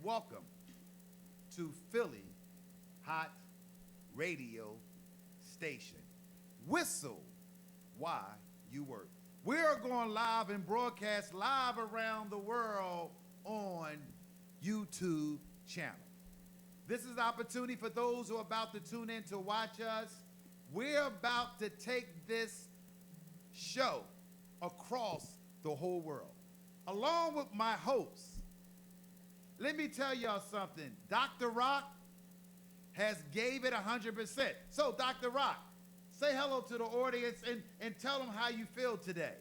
welcome to Philly Hott Radio Station. Whistle while you work. We're going live and broadcast live around the world on YouTube channel. This is an opportunity for those who are about to tune in to watch us. We're about to take this show across the whole world. Along with my host, let me tell y'all something. Dr. Rock has gave it 100%. So, Dr. Rock, say hello to the audience and tell them how you feel today.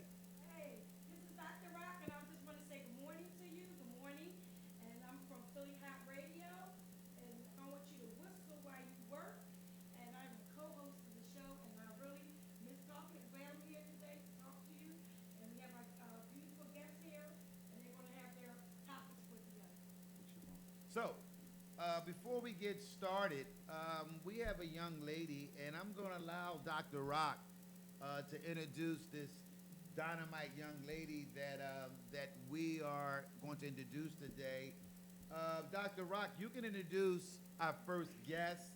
Hey, this is Dr. Rock, and I just want to say good morning to you. Good morning. And I'm from Philly Hot Radio, and I want you to whistle while you work. And I'm the co-host of the show, and I really miss talking. Glad I'm here today to talk to you. And we have our beautiful guests here, and they're going to have their topics for today. So, before we get started, we have a young lady, and I'm going to allow Dr. Rock to introduce this dynamite young lady that we are going to introduce today. Dr. Rock, you can introduce our first guest.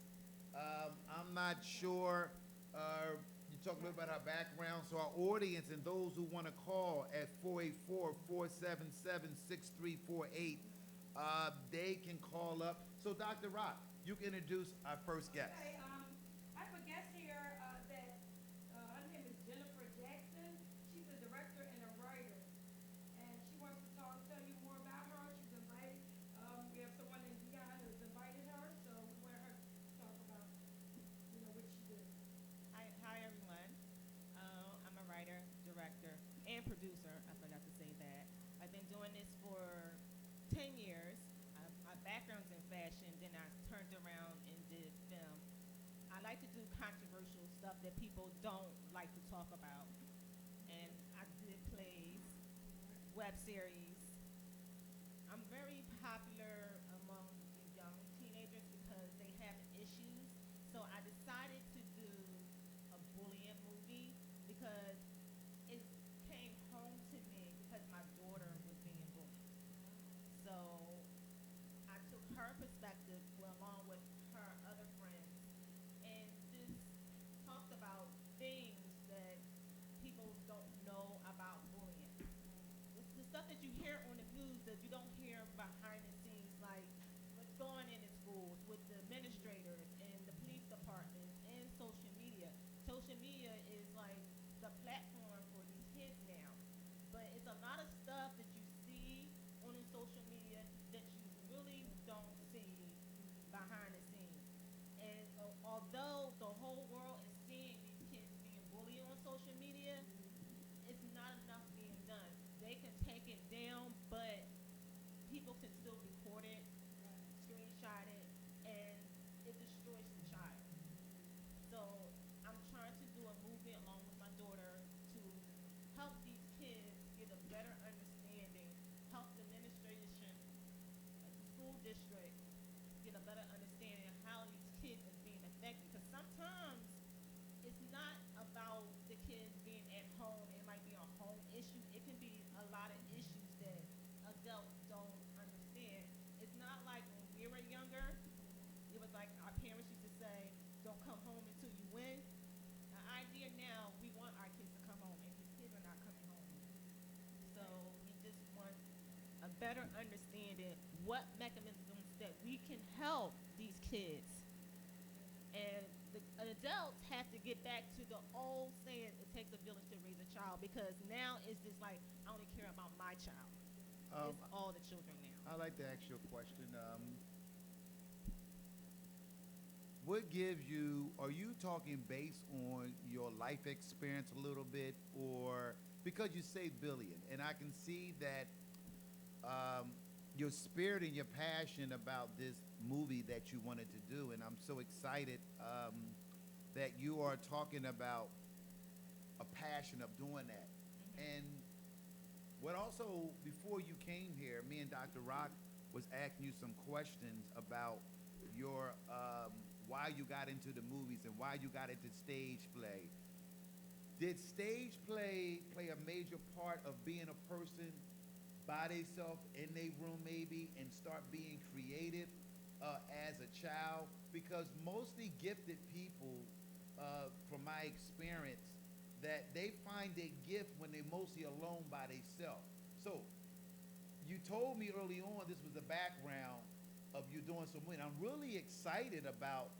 I'm not sure. You talk a little about our background, so our audience and those who want to call at 484-477-6348, they can call up. So, Dr. Rock, you can introduce our first guest. Okay, I have a guest here that her name is Jennifer Jackson. She's a director and a writer, and she wants to tell you more about her. She's invited. We have someone in Dion who's invited her, so we want her to talk about, what she did. Hi everyone. I'm a writer, director, and producer. I forgot to say that. I've been doing this for 10 years. My background's in fashion, then I turned around and did film. I like to do controversial stuff that people don't like to talk about. And I did plays, web series. I'm very popular among the young teenagers because they have issues. So I decided to do a bullying movie because it came home to me because my daughter was being bullied. So I took her perspective along with her other friends and just talked about things that people don't know about bullying. It's the stuff that you hear on the news that you don't hear behind the scenes, like what's going in the schools with the administrators and the police departments and social media. Social media is like the platform for these kids now. But it's a lot of stuff that you see on the social media that you really don't see behind the scenes. And although the whole world is seeing these kids being bullied on social media, it's not enough being done. They can take it down, but people can still record it, screenshot it, and it destroys the child. So I'm trying to do a movement along with my daughter to help these kids get a better understanding, help the administration, the school district, get a better understanding of how these kids are being affected. Because sometimes it's not about the kids being at home. It might be a home issue. It can be a lot of issues that adults don't understand. It's not like when we were younger, it was like our parents used to say, don't come home until you win. The idea now, we want our kids to come home, and these kids are not coming home. So we just want a better understanding what mechanisms that we can help these kids. And the adults have to get back to the old saying, it takes a village to raise a child, because now it's just like, I only care about my child. It's all the children now. I'd like to ask you a question. What gives you, are you talking based on your life experience a little bit, or because you say billion, and I can see that your spirit and your passion about this movie that you wanted to do, and I'm so excited that you are talking about a passion of doing that. And what also, before you came here, me and Dr. Rock was asking you some questions about your why you got into the movies and why you got into stage play. Did stage play a major part of being a person by themselves in their room maybe and start being creative as a child, because mostly gifted people, from my experience, that they find their gift when they're mostly alone by themselves. So you told me early on this was the background of you doing some winning. I'm really excited about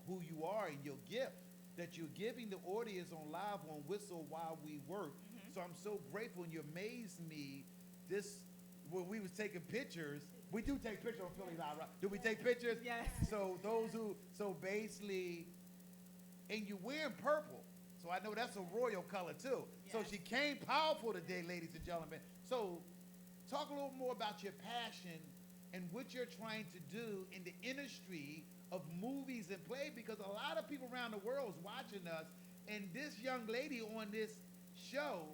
who you are and your gift that you're giving the audience on live on Whistle While We Work. So I'm so grateful, and you amazed me. This when we was taking pictures. We do take pictures on Philly Live, right? Do we take pictures? Yes. So so basically, and you're wearing purple. So I know that's a royal color too. Yes. So she came powerful today, ladies and gentlemen. So talk a little more about your passion and what you're trying to do in the industry of movies and play, because a lot of people around the world is watching us, and this young lady on this show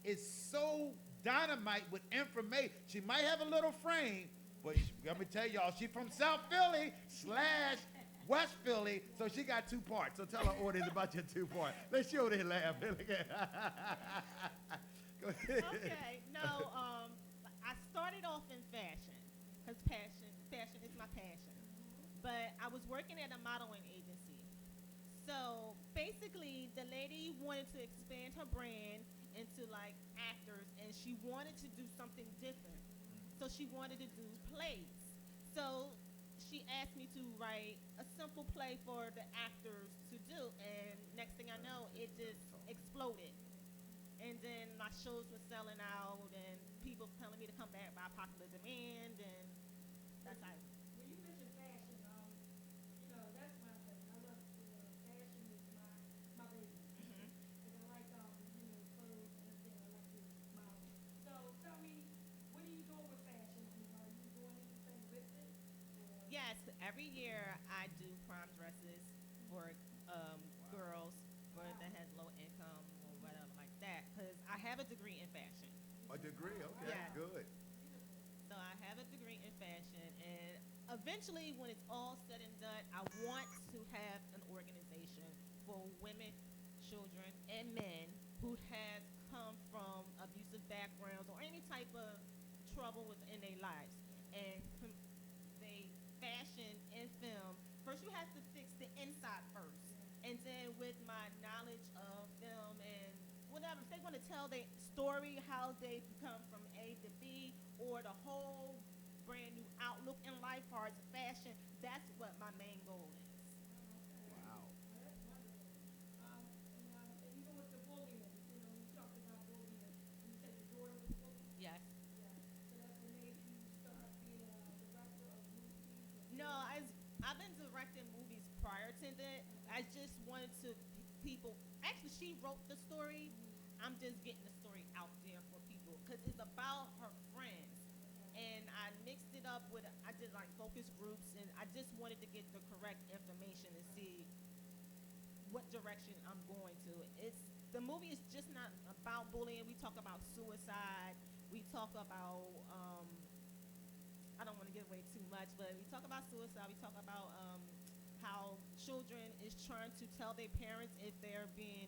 is so dynamite with information. She might have a little frame, but let me tell y'all, she's from South Philly / West Philly, so she got 2 parts. So tell our audience about your 2 parts. Let's show they laugh. Go ahead. Okay. No, I started off in fashion because fashion is my passion. But I was working at a modeling agency. So basically, the lady wanted to expand her brand into like actors, and she wanted to do something different. So she wanted to do plays. So she asked me to write a simple play for the actors to do, and next thing I know, it just exploded. And then my shows were selling out, and people telling me to come back by popular demand, and that's how. When you mention fashion, that's my thing. I love fashion is my baby. Mhm. Because I like clothes and everything. I like to model. So tell me, what are you doing with fashion? Are you doing anything with it? Or Yes, every year I do prom dresses for girls or that has low income or whatever like that. Because I have a degree in fashion. A degree, okay, Yeah. good. So I have a degree in fashion, and eventually, when it's all said and done, I want to have an organization for women, children, and men who have come from abusive backgrounds or any type of trouble within their lives. And they fashion and film. First, you have to fix the inside first, and then with my knowledge of film and whatever, if they want to tell their story, how they come from A to B, or the whole brand new outlook in life, as fashion, that's what my main goal is. Wow. that's wonderful. And even with the bullying, you talked about bullying. You said your daughter was bullied. Yes. Yeah. So that's what made you start being a director of movies. No, I've been directing movies prior to that. I just wanted to people. Actually, she wrote the story. I'm just getting the story out there for people because it's about her friends. And I mixed it up with, I did like focus groups, and I just wanted to get the correct information and see what direction I'm going to. The movie is just not about bullying. We talk about suicide. We talk about I don't want to give away too much, but we talk about suicide. We talk about how children is trying to tell their parents if they're being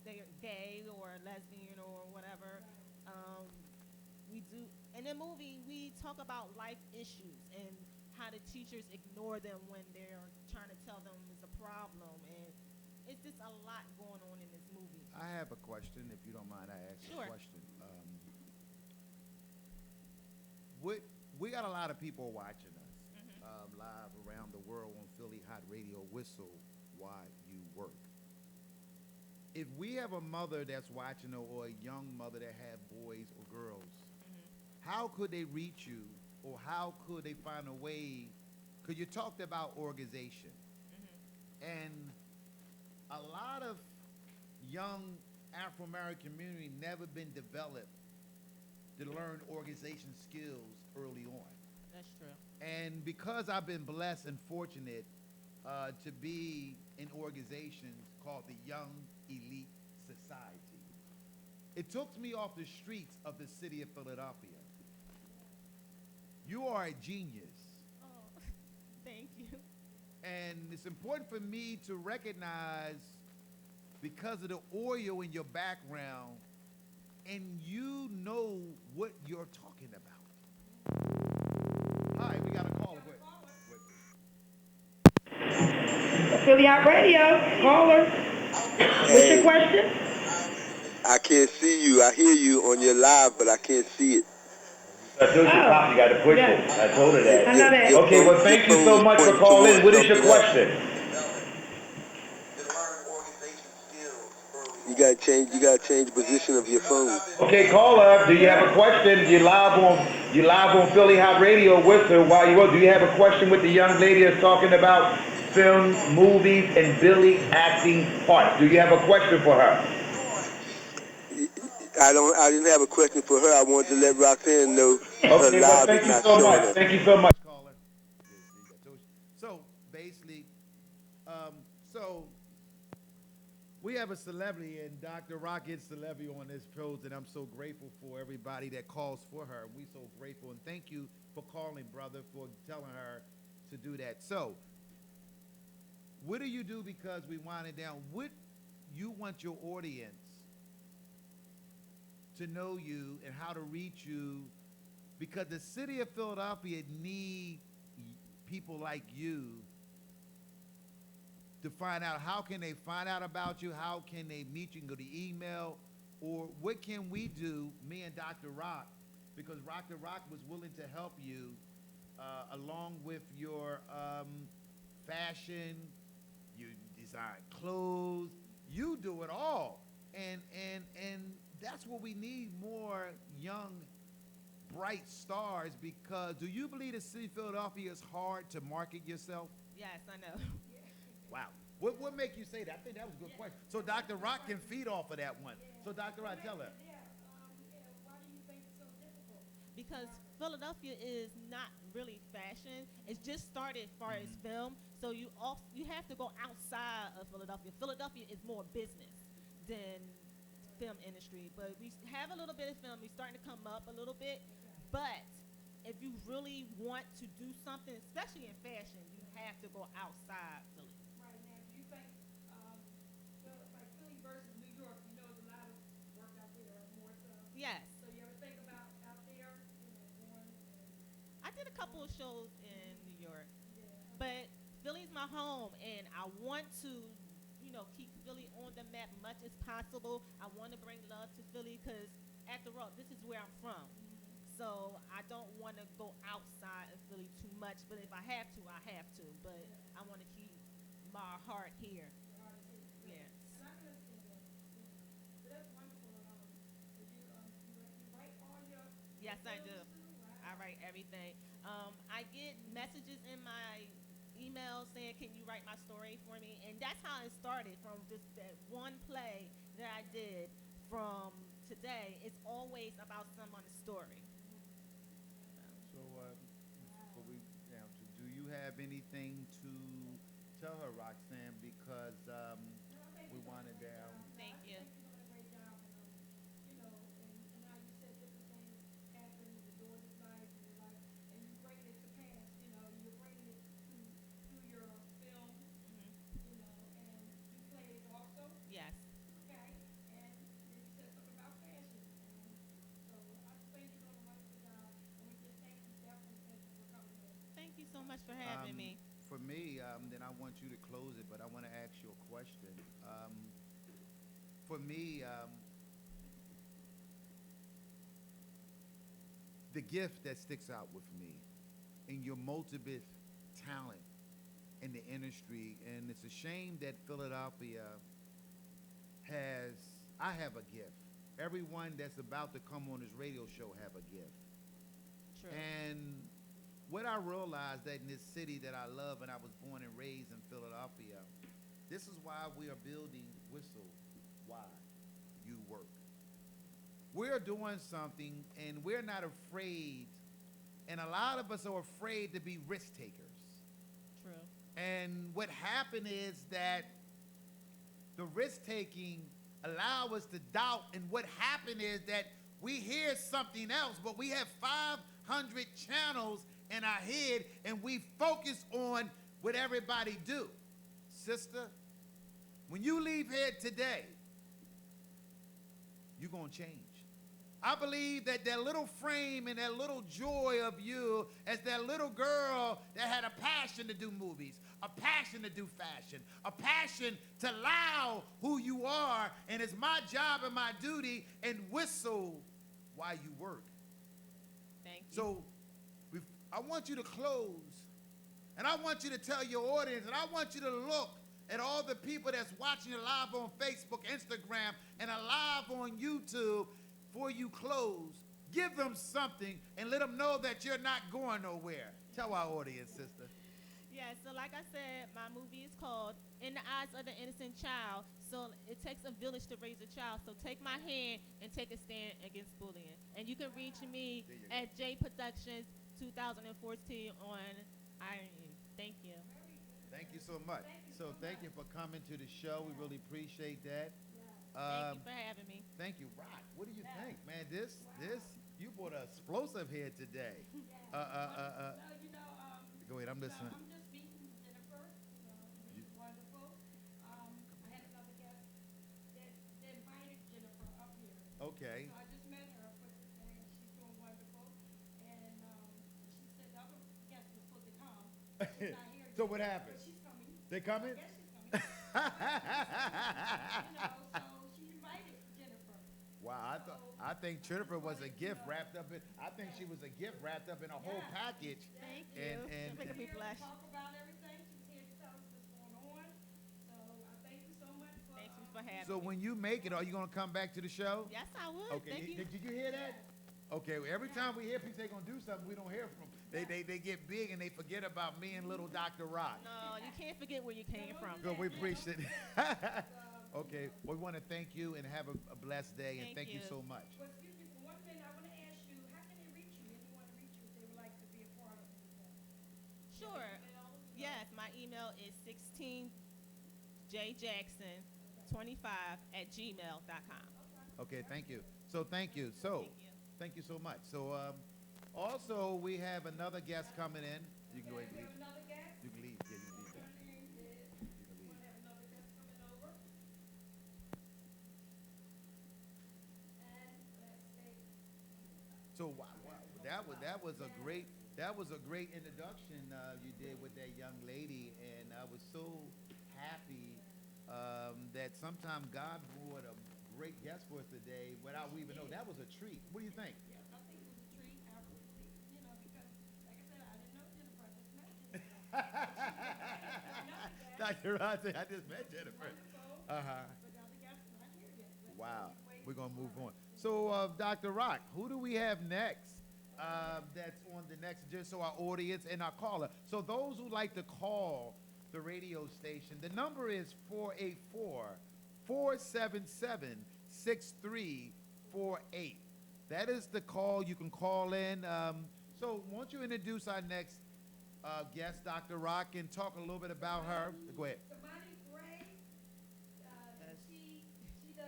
they're gay or lesbian or whatever. We do in the movie. We talk about life issues and how the teachers ignore them when they're trying to tell them it's a problem, and it's just a lot going on in this movie. I have a question, if you don't mind. I ask Sure. a question. We got a lot of people watching us live around the world on Philly Hot Radio. Whistle while you work. If we have a mother that's watching, or a young mother that have boys or girls, how could they reach you, or how could they find a way? Because you talked about organization, and a lot of young Afro-American community never been developed to learn organization skills early on. That's true. And because I've been blessed and fortunate to be in organizations called the Young Elite Society, it took me off the streets of the city of Philadelphia. You are a genius. Oh, thank you. And it's important for me to recognize, because of the oil in your background, and you know what you're talking about. All right, we got a caller. Philly Hot Radio, caller. What's your Hey, question? I can't see you. I hear you on your live, but I can't see it. I told you, Pop, you got to push Yeah, it. I told her that. I know that. Okay, well, Your thank you so phone's much for pointing calling. towards What is your something else. question? You gotta change the position of your phone. Okay, caller, do you have a question? You live on Philly Hot Radio with her while you do you have a question with the young lady that's talking about film, movies, and Billy acting parts? Do you have a question for her? I didn't have a question for her. I wanted to let Roxanne know her Okay, well, live is thank you not so showing much. her. Thank you so much. Caller. So basically, um, so we have a celebrity, and Dr. Rock is celebrity on this show, and I'm so grateful for everybody that calls for her. We so grateful, and thank you for calling, brother, for telling her to do that. So, what do you do because we wind it down? What you want your audience to know you and how to reach you, because the city of Philadelphia need people like you to find out. How can they find out about you? How can they meet you? You can go to email, or what can we do, me and Dr. Rock, because Dr. Rock was willing to help you along with your fashion, you design clothes, you do it all. And that's what we need, more young, bright stars, because do you believe the city of Philadelphia is hard to market yourself? Yes, I know. Wow. What make you say that? I think that was a good question. So Dr. Rock can feed off of that one. So Dr. Rock, tell her. Why do you think it's so difficult? Because Philadelphia is not really fashion. It's just started as far as film, so you have to go outside of Philadelphia. Philadelphia is more business than film industry, but we have a little bit of film. We're starting to come up a little bit, but if you really want to do something, especially in fashion, you have to go outside Philly. Right now, do you think, like Philly versus New York, there's a lot of work out there, more so. Yes, So you ever think about out there, going I did a couple of shows in New York, yeah, but Philly's my home, and I want to, keep Philly on the map much as possible. I want to bring love to Philly because, after all, this is where I'm from. So I don't want to go outside of Philly too much, but if I have to, I have to. But I want to keep my heart here. Yeah. and I understand that, so that's wonderful. So you write all your Yes, I do. films too? I Wow. write everything. I get messages in my email saying, "Can you write my story for me?" And that's how it started, from just that one play that I did. From today, it's always about someone's story. So before we down to, do you have anything to tell her, Roxanne? Because No, I think we you're doing wind a it great down. job. Thank I you. think you're doing a great job, and how you said different things happen in your daughter's life, and your life, and you're bringing it to pass. You're bringing it to your film, Hmm. and you plays also. Yes. Okay, and then you said something about fashion, and so I just think you're doing a wonderful job, and we just definitely thank you for coming in. Thank you so much for having me. For me, then I want you to close it, but I want to ask you a question. For me, the gift that sticks out with me in your multiple talent in the industry, and it's a shame that Philadelphia has, I have a gift. Everyone that's about to come on this radio show have a gift. True. And what I realized that in this city that I love, and I was born and raised in Philadelphia, this is why we are building Whistle. Why you work. We're doing something, and we're not afraid. And a lot of us are afraid to be risk takers. True. And what happened is that the risk taking allow us to doubt. And what happened is that we hear something else, but we have 500 channels in our head, and we focus on what everybody do. Sister, when you leave here today, you're going to change. I believe that that little frame and that little joy of you as that little girl that had a passion to do movies, a passion to do fashion, a passion to allow who you are, and it's my job and my duty and whistle while you work. Thank you. So I want you to close, and I want you to tell your audience, and I want you to look at all the people that's watching you live on Facebook, Instagram, and live on YouTube. Before you close, give them something and let them know that you're not going nowhere. Tell our audience, sister. Yeah, so like I said, my movie is called In the Eyes of the Innocent Child. So it takes a village to raise a child. So take my hand and take a stand against bullying. And you can reach me at J Productions 2014 on Iron You. Thank you. Thank you so much. So thank you for coming to the show. We really appreciate that. Thank you for having me. Thank you, Rock. What do you think, man? This, you brought an explosive here today. No, you know, Go ahead, I'm listening. I'm just meeting Jennifer. She's wonderful. I had another guest that invited Jennifer up here. Okay. So I just met her, and she's doing wonderful. And she said the other guest was supposed to come. She's not here So yet, what but happened? she's coming. They coming? Yes, she's coming. So she invited Jennifer. Wow, I think Jennifer was a gift wrapped up in. I think she was a gift wrapped up in a whole package. Thank you. And- You're making me Here to blush. talk about everything. She's here to tell us what's going on. So I thank you so much for. Thank you for having So me. when you make it, are you gonna come back to the show? Yes, I would. Okay. Thank you. Did you hear that? Okay. Well, every time we hear people say gonna do something, we don't hear from them. They get big and they forget about me and little Dr. Rock. No, you can't forget where you came from. Good, we appreciate it. Okay. Well, we want to thank you and have a blessed day, and thank Thank you you. so much. Well, excuse me, for one thing, I want to ask you, how can they reach you if they want to reach you, if they would like to be a part of anything? Sure. Yes, my email is 16jjackson25@gmail.com. Okay. Thank you. So thank you. So. Thank you. Thank you so much. So, also we have another guest coming in. You can go ahead We and have leave. another guest. You can leave. Yeah, you can leave. Her name is, You can we leave. have another guest coming over. And let's see. So wow, that was a great introduction you did with that young lady, and I was so happy that sometime God brought a great guest for us today without we even know. That was a treat. What do you think? Yes, I think it was a treat, absolutely, you know, because, like I said, I didn't know Jennifer, I just met Jennifer. Dr. Rossi, I just met Jennifer. Wonderful, Uh-huh. but the other guest is not here yet. Let's Wow. wait. We're going to move on. So, Dr. Rock, who do we have next that's on the next, just so our audience and our caller. So those who like to call the radio station, the number is 484-477-6348. That is the call. You can call in. So won't you introduce our next guest, Dr. Rock, and talk a little bit about her? Go ahead. Tamani Gray, she does,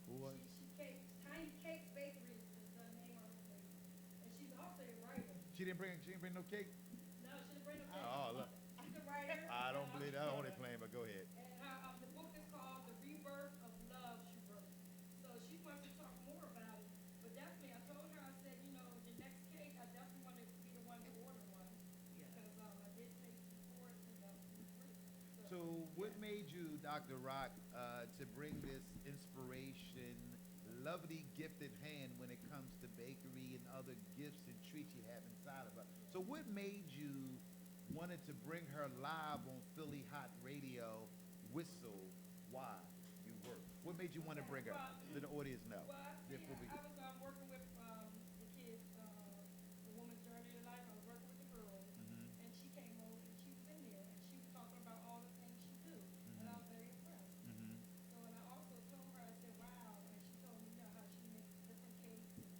Who was- she cakes, Tiny Cakes Bakery is the name of her place. And she's also a writer. She didn't bring no cake? No, she didn't bring no cake. Oh, look. She's a writer. I don't believe that. I only playing, but go ahead. And her, the book is called The Rebirth of Love She Wrote. So she wants to talk more about it. But definitely, I told her, I said, you know, the next cake, I definitely want to be the one to order one. Because I did taste before, you know, it was free. So what made you, Dr. Rock, to bring this inspiration, lovely gifted hand when it comes to bakery and other gifts and treats you have inside of her? So what made you wanted to bring her live on Philly Hot Radio, Whistle Why You Work? What made you want to bring her? Let the audience know. Well, Before we I go. was working with the kids, the Woman's Journey to Life. I was working with the girls, Mhm. and she came over and she was in there, and she was talking about all the things she do, and I was very impressed. Mhm. So, and I also told her, I said, wow, and she told me, you know, how she makes different cakes and,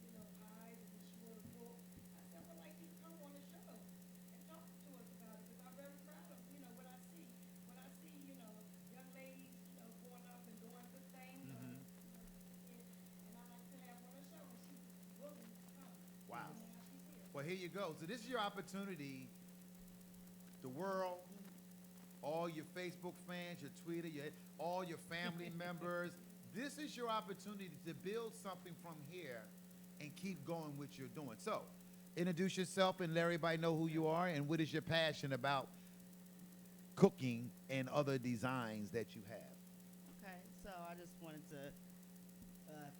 you know, pies, and she wrote a book. I said, well, like, you come on the show and talk to us about it, because I'm very proud of, you know, what I see. When I see, you know, young ladies, you know, going up and doing good things, Mhm. and I like to have her on the show, and she's willing to come. Wow. And now she's here. Well, here you go. So this is your opportunity. The world, all your Facebook fans, your Twitter, all your family members. This is your opportunity to build something from here and keep going what you're doing. So, introduce yourself and let everybody know who you are and what is your passion about cooking and other designs that you have. Okay, so I just wanted to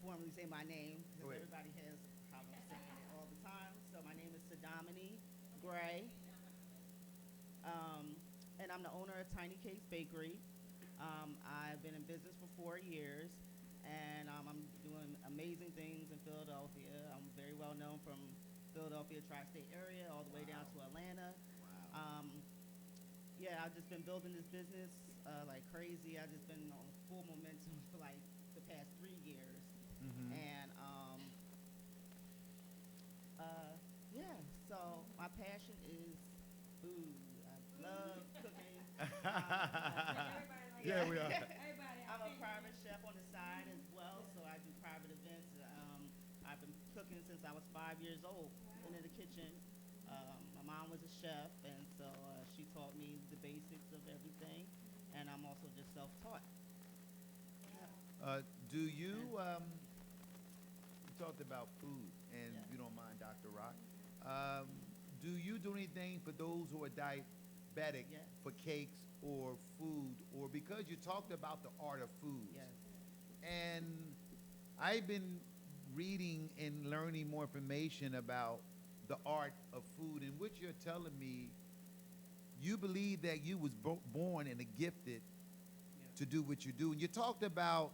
formally say my name Go because ahead. everybody has a problem saying it all the time. So my name is Sadamini Gray, and I'm the owner of Tiny Cakes Bakery. I've been in business for 4 years, and I'm doing amazing things in Philadelphia. I'm very well known from Philadelphia tri-state area all the way down to Atlanta. Um, yeah, I've just been building this business like crazy. I've just been on full momentum for like the past 3 years, and yeah. So my passion is food. I love cooking. Everybody like Yeah, that. we are. Everybody. I'm a private chef on the side as well, so I do private events. I've been cooking since I was 5 years old, in the kitchen. My mom was a chef, and so she taught me the basics of everything, and I'm also just self-taught. Do you, you talked about food, and Yeah. if you don't mind, Dr. Rock, do you do anything for those who are diabetic Yes. for cakes or food, or because you talked about the art of food? Yes. And I've been reading and learning more information about the art of food, and what you're telling me, you believe that you was born and gifted to do what you do. And you talked about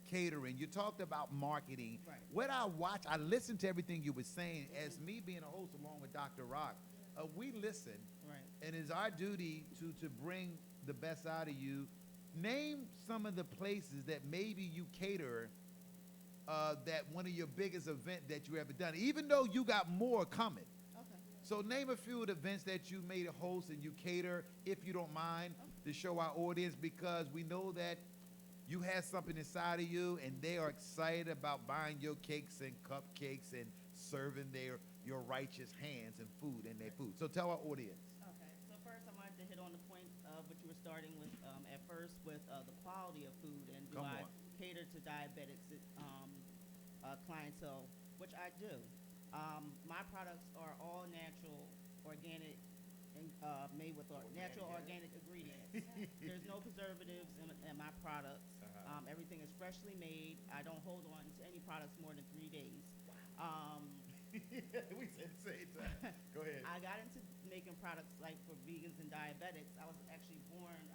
catering, you talked about marketing. Right. What I watch, I listened to everything you were saying. As me being a host along with Dr. Rock, we listen, Right. and it's our duty to bring the best out of you. Name some of the places that maybe you cater, that one of your biggest event that you ever done, even though you got more coming. Okay. So name a few of the events that you made a host and you cater, if you don't mind, to show our audience, because we know that you have something inside of you and they are excited about buying your cakes and cupcakes and serving your righteous hands and food and their food. So tell our audience. Okay. So first, I wanted to hit on the point of what you were starting with at first with the quality of food, and do Come I on. cater to diabetics clientele, which I do. My products are all natural, organic, and made with natural organic ingredients. There's no preservatives in my products. Everything is freshly made. I don't hold on to any products more than 3 days. We said the same time. Go ahead. I got into making products like for vegans and diabetics. I was actually born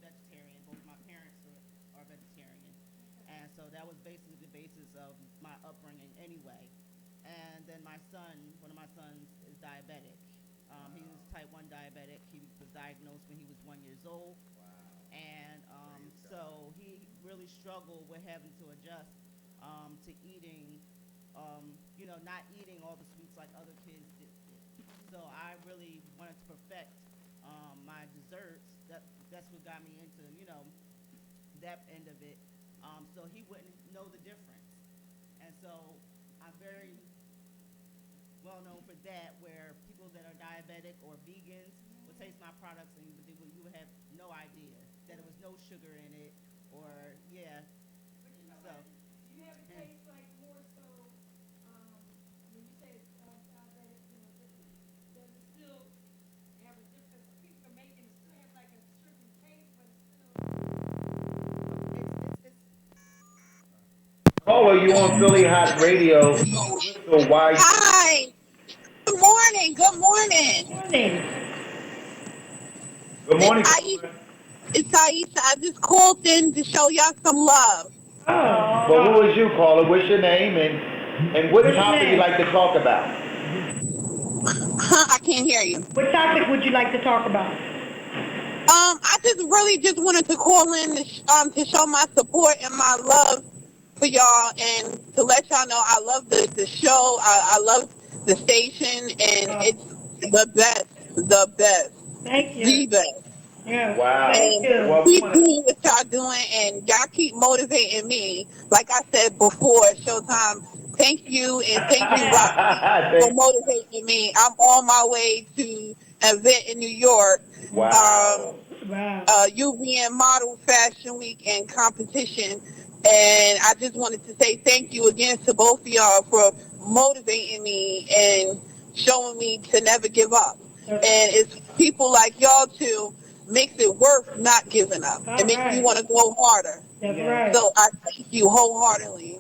vegetarian. Both my parents are vegetarian. And so that was basically the basis of my upbringing anyway. And then my son, one of my sons, is diabetic. He was type 1 diabetic. He was diagnosed when he was 1 year old. And so he really struggled with having to adjust to eating, not eating all the sweets like other kids did. So I really wanted to perfect my desserts. That's what got me into, that end of it. So he wouldn't know the difference. And so I'm very well known for that, where people that are diabetic or vegans would taste my products and you would have no idea that there was no sugar in it, or yeah. But you know So what? You have a taste like more so, when you say diabetic, does it still have a difference? People can make it still have like a sugary taste, but it's still. Caller, you on Philly Hot Radio. So why? Hi. Good morning. Good morning. Good It's morning, Aisha. caller. It's Aisha. I just called in to show y'all some love. Well, who is you, caller? What's your name and what topic you like to talk about? I can't hear you. What topic would you like to talk about? I just really just wanted to call in to show my support and my love for y'all, and to let y'all know I love the show. I love the station, and it's the best. The best. Thank you. The best. Yeah. Wow. Thank And you. Well, we keep want to. doing what y'all doing, and y'all keep motivating me. Like I said before, Showtime, thank you, and thank you, Rocky, for motivating me. I'm on my way to an event in New York. Wow. Wow. UVN Model Fashion Week and competition, And I just wanted to say thank you again to both of y'all for motivating me and showing me to never give up. And it's people like y'all too makes it worth not giving up. All It makes me right. want to go harder. That's Yes. right. So I thank you wholeheartedly.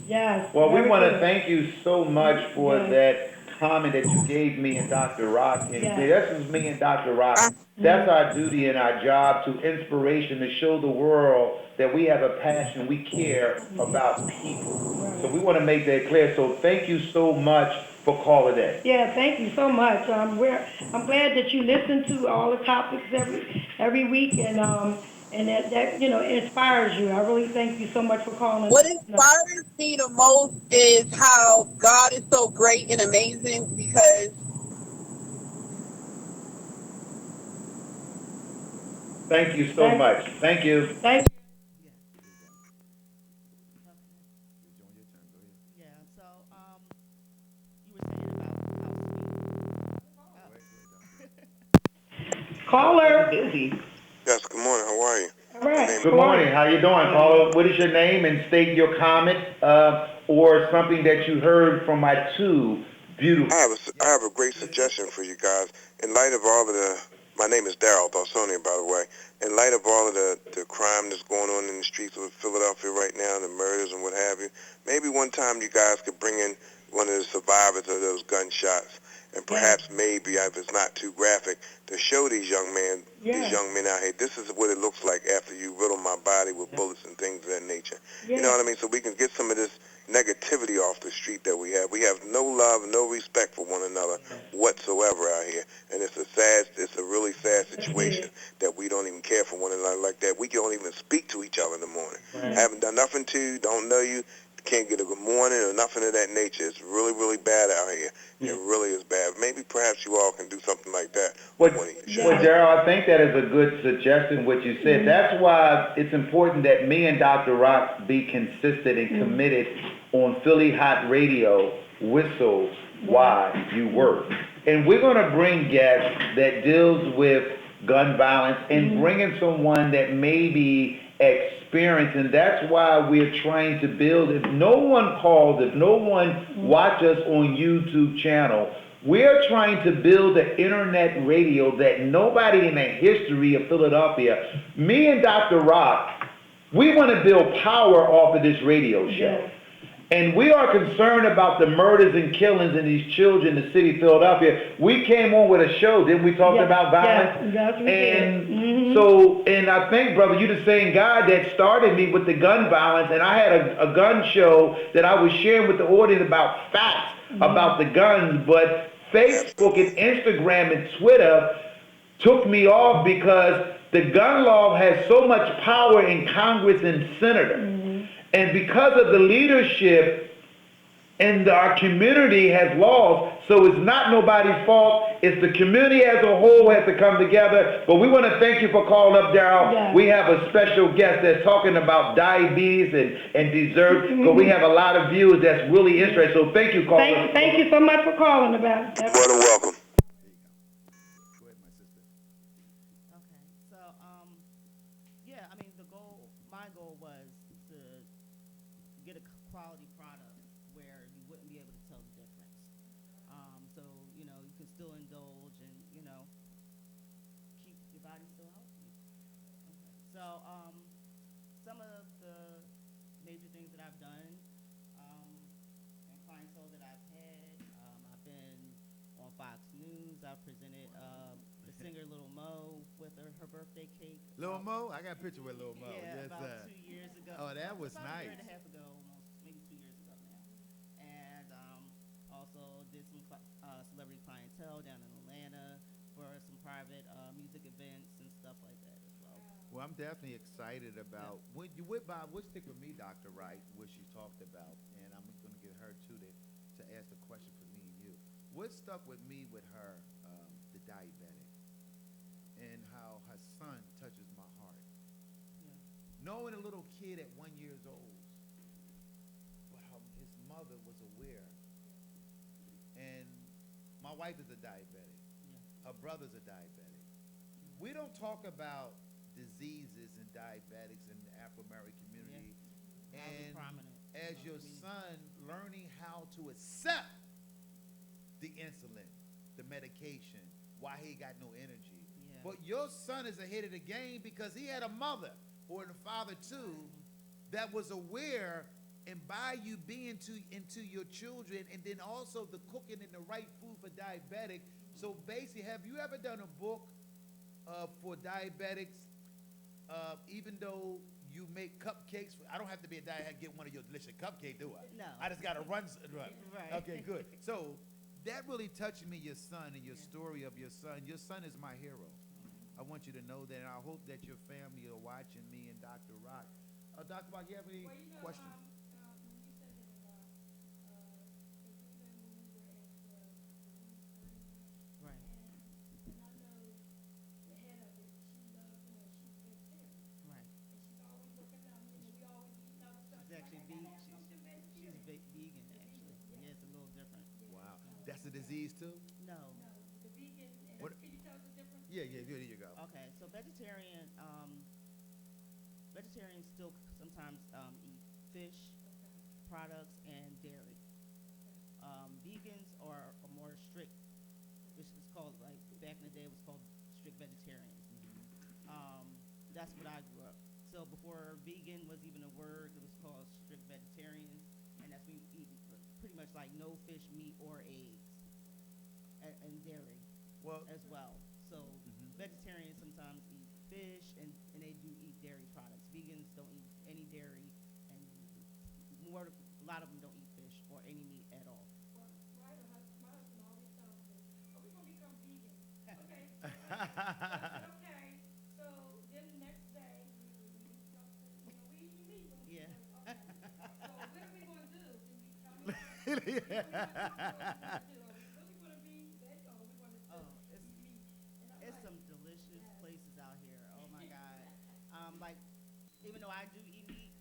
Yes. Well, we very want to good. thank you so much for Yes. that comment that you gave me and Dr. Rock. And Yes. this is me and Dr. I, Rock. That's our duty and our job to inspiration to show the world that we have a passion, we care about people. So we want to make that clear. So thank you so much for calling in. Yeah, thank you so much. I'm glad that you listen to all the topics every week, and that inspires you. I really thank you so much for calling. what inspires me the most is how God is so great and amazing because Thank you so much. Thank you. Thank Yeah. Okay. It's on your turn. Go ahead. Yeah. So, you were saying about how sweet. Go ahead, Dr. you. Caller. Busy. Yes, good morning. How are you? All My right. name Good morning. How you doing, caller? What is your name and state your comment or something that you heard from my two beautiful. I have a great suggestion for you guys. In light of all of the, my name is Daryl Balsonia, by the way. In light of all of the crime that's going on in the streets of Philadelphia right now, the murders and what have you, maybe one time you guys could bring in one of the survivors of those gunshots, and perhaps maybe, if it's not too graphic, to show these young men out here, this is what it looks like after you riddle my body with bullets and things of that nature. You know what I mean? So we can get some of this negativity off the street that we have. We have no love, no respect for one another whatsoever out here, and it's a really sad situation that we don't even care for one another like that. We don't even speak to each other in the morning. Haven't done nothing to you, don't know you, can't get a good morning or nothing of that nature. It's really, really bad out here. It really is bad. Maybe perhaps you all can do something like that. Well, Shows. Daryl, I think that is a good suggestion, what you said. That's why it's important that me and Dr. Rock be consistent and committed on Philly Hot Radio, Whistle Why You Work. And we're going to bring guests that deals with gun violence and bringing someone that may be experienced. And that's why we're trying to build. If no one calls, if no one watches us on YouTube channel, we're trying to build an internet radio that nobody in the history of Philadelphia, me and Dr. Rock, we want to build power off of this radio show. And we are concerned about the murders and killings in these children in the city of Philadelphia. We came on with a show, didn't we, talk about violence? Yes, we and did. so, and I think, brother, you're the same guy that started me with the gun violence, and I had a gun show that I was sharing with the audience about facts about the guns, but Facebook and Instagram and Twitter took me off because the gun law has so much power in Congress and Senator. And because of the leadership and our community has laws, so it's not nobody's fault. It's the community as a whole has to come together. But we want to thank you for calling up, Daryl. Yes. We have a special guest that's talking about diabetes and dessert. But we have a lot of viewers that's really interested. So thank you, caller. Thank you so much for calling about that. More than welcome. Go ahead, my sister. Okay. So, yeah, I mean, my goal was to get a quality product where you wouldn't be able to tell the difference. So, you can still indulge and, keep your body still healthy. Okay. So, some of the major things that I've done, and clientele that I've had, I've been on Fox News. I've presented, the singer Lil Mo with her birthday cake. Lil Mo? I got a picture with Lil Mo. Yeah, Yes, about sir. 2 years ago. Oh, that was about a year nice. and a half ago, almost, maybe 2 years ago now. And also did some celebrity clientele down in Atlanta for some private music events and stuff like that as well. Well, I'm definitely excited about when you went by. What stick with me, Dr. Wright, what she talked about, and I'm going to get her too to ask the question for me and you. What stuck with me with her, the diabetic, and how her son touches my heart. Yeah. Knowing a little kid at 1 year old, but his mother was aware, and my wife is a diabetic. Yeah. Her brother's a diabetic. We don't talk about diseases and diabetics in the Afro-American community, highly And prominent. as in your our community. son learning how to accept the insulin, the medication, why he got no energy. Yeah. But your son is ahead of the game because he had a mother or a father too that was aware, and by you being into your children, and then also the cooking and the right food for diabetic. So basically, have you ever done a book for diabetics? Even though you make cupcakes, I don't have to be a diabetic get one of your delicious cupcakes, do I? No. I just got to run. Right. Okay, good. So that really touched me, your son, and your story of your son. Your son is my hero. I want you to know that, and I hope that your family are watching me and Dr. Rock. Dr. Rock, you have any Well, you know, questions? when you said that about, because even when we were at the Right. and I know the head of it, she loves, she's vegetarian. Right. And she's always looking out, we always eat other stuff. She's actually like, I gotta vegan. have something She's vegetarian. vegan actually. Yeah, it's a little different. Wow. That's a disease too? No. No, the vegan, and What- can you tell us the difference? Yeah, there you go. Okay, so vegetarians still sometimes eat fish products and dairy. Vegans are more strict, which is called, like back in the day, it was called strict vegetarians. That's what I grew up. So before vegan was even a word, it was called strict vegetarians, and that's when you eat pretty much like no fish, meat, or eggs, and dairy Well, as well. So vegetarians sometimes eat fish, and they do eat dairy products. Vegans don't eat any dairy, and a lot of them don't eat fish or any meat at all. Well, my husband always tells me, "Oh, we're gonna become vegan." Okay. Okay. So then the next day, we eat something. We eat meat. Yeah. Okay. So what are we gonna do? Can you tell me? What are we gonna do? Are we really gonna be veg, or are we gonna Oh, still it's- eat meat? And I'm It's like, some delicious places out here. Oh my God. Like, even though I do eat meat,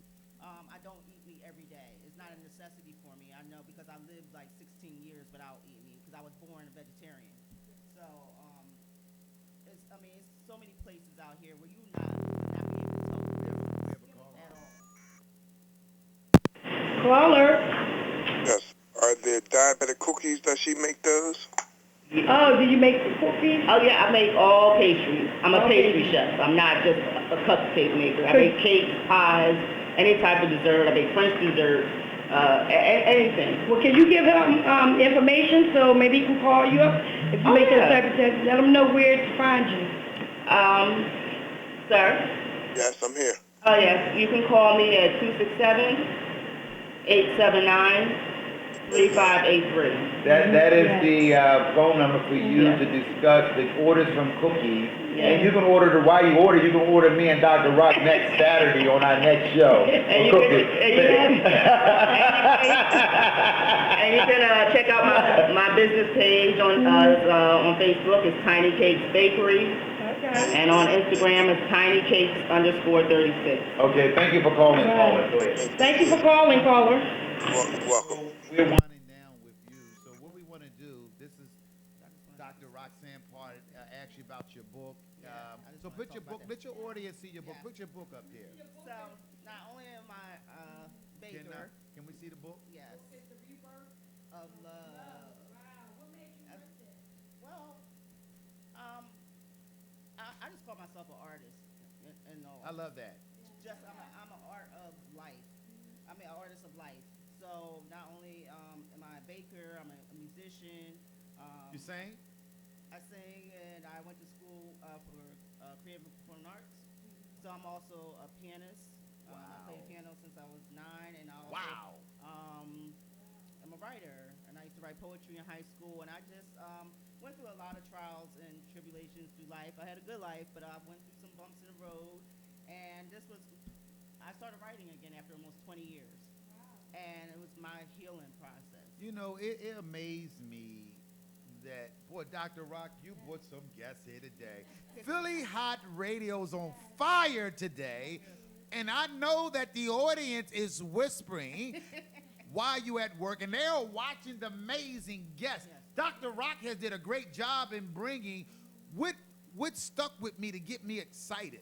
I don't eat meat every day. It's not a necessity for me. I know because I lived like 16 years without eating meat because I was born a vegetarian. So, it's so many places out here where you not be able to tell the difference at all. Caller. Yes. Are there diabetic cookies that she make those? Oh, do you make the cookies? Oh yeah, I make all pastries. I'm a All pastry pastries. chef. I'm not just a cupcake maker. I make cakes, pies, any type of dessert. I make French desserts, anything. Well, can you give him information so maybe he can call you up if you Oh, make that yeah. type of thing? Let him know where to find you. Sir? Yes, I'm here. Oh yes, you can call me at 267-879-3583. That is Yeah. the phone number for you Yeah. to discuss the orders from cookies. Yeah. And you can order, while you order, you can order me and Dr. Rock next Saturday on our next show. And you on can- cookies. and you And you can check out my business page on Facebook. It's Tiny Cakes Bakery. Okay. And on Instagram, it's tinycakes_36. Okay, thank you for calling, Right. caller. Go ahead. Thank you for calling, caller. Welcome. We're winding down with you. So what we want to do, this is Dr. Roxanne Part asked you about your book. Yeah, I just So wanna put talk your about book, that. let your audience see your book. Yeah. Put your book up there. So not only am I a baker, Can we see the book? yes, it's the rebirth of of love. love. Wow, what made you write that? Well, I just call myself an artist, and all. I love that. I'm an art of life. I'm an artist of life. So not only am I a baker, I'm a musician. You sing? I sing, and I went to school for creative and performing arts. So I'm also a pianist. I played piano since I was 9, and I also I'm a writer, and I used to write poetry in high school, and I just went through a lot of trials and tribulations through life. I had a good life, but I went through some bumps in the road, and I started writing again after almost 20 years, and it was my healing process. You know, it amazed me that, boy, Dr. Rock, you brought some guests here today. Philly Hott Radio's on fire today, and I know that the audience is whispering while you at work, and they're watching the amazing guests. Yes. Dr. Rock has did a great job in bringing what stuck with me to get me excited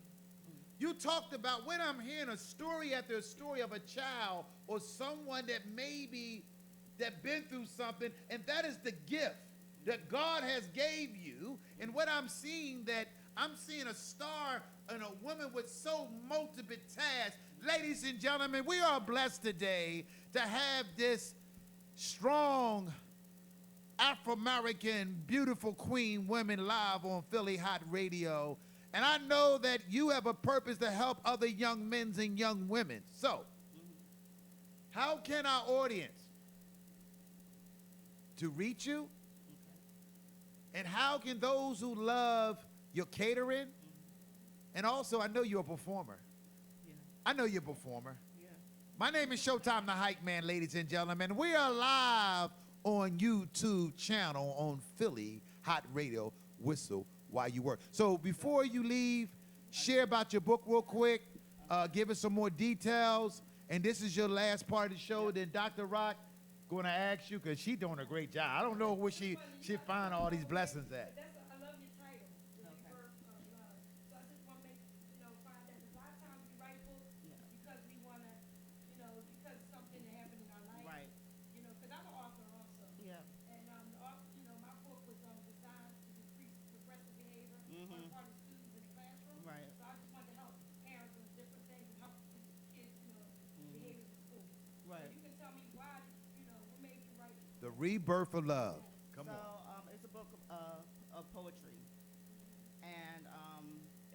You talked about when I'm hearing a story after a story of a child or someone that maybe that been through something, and that is the gift that God has gave you. And what I'm seeing I'm seeing a star and a woman with so multiple tasks. Ladies and gentlemen, we are blessed today to have this strong Afro-American beautiful queen women live on Philly Hot Radio. And I know that you have a purpose to help other young men and young women. So, how can our audience to reach you? And how can those who love your catering? And also, I know you're a performer. Yeah. I know you're a performer. Yeah. My name is Showtime the Hype Man, ladies and gentlemen. We are live on YouTube channel on Philly Hot Radio, Whistle While You Work. So before you leave, share about your book real quick. Give us some more details. And this is your last part of the show. Then Dr. Rock going to ask you, because she's doing a great job. I don't know where she find all these blessings at. I love your title, The Okay. Rebirth of Love. So I just want to make, find that a lot of times we write books Yeah. because we want to, because something that happened in our life. Right. Because I'm an author also. Yeah. And, my book was designed to decrease repressive behavior on the part of students in the classroom. Right. So I just wanted to help parents with different things and help kids, behavior in school. Right. So you can tell me why, what made you write it. The Rebirth of Love. Come So, on. it's a book of poetry, and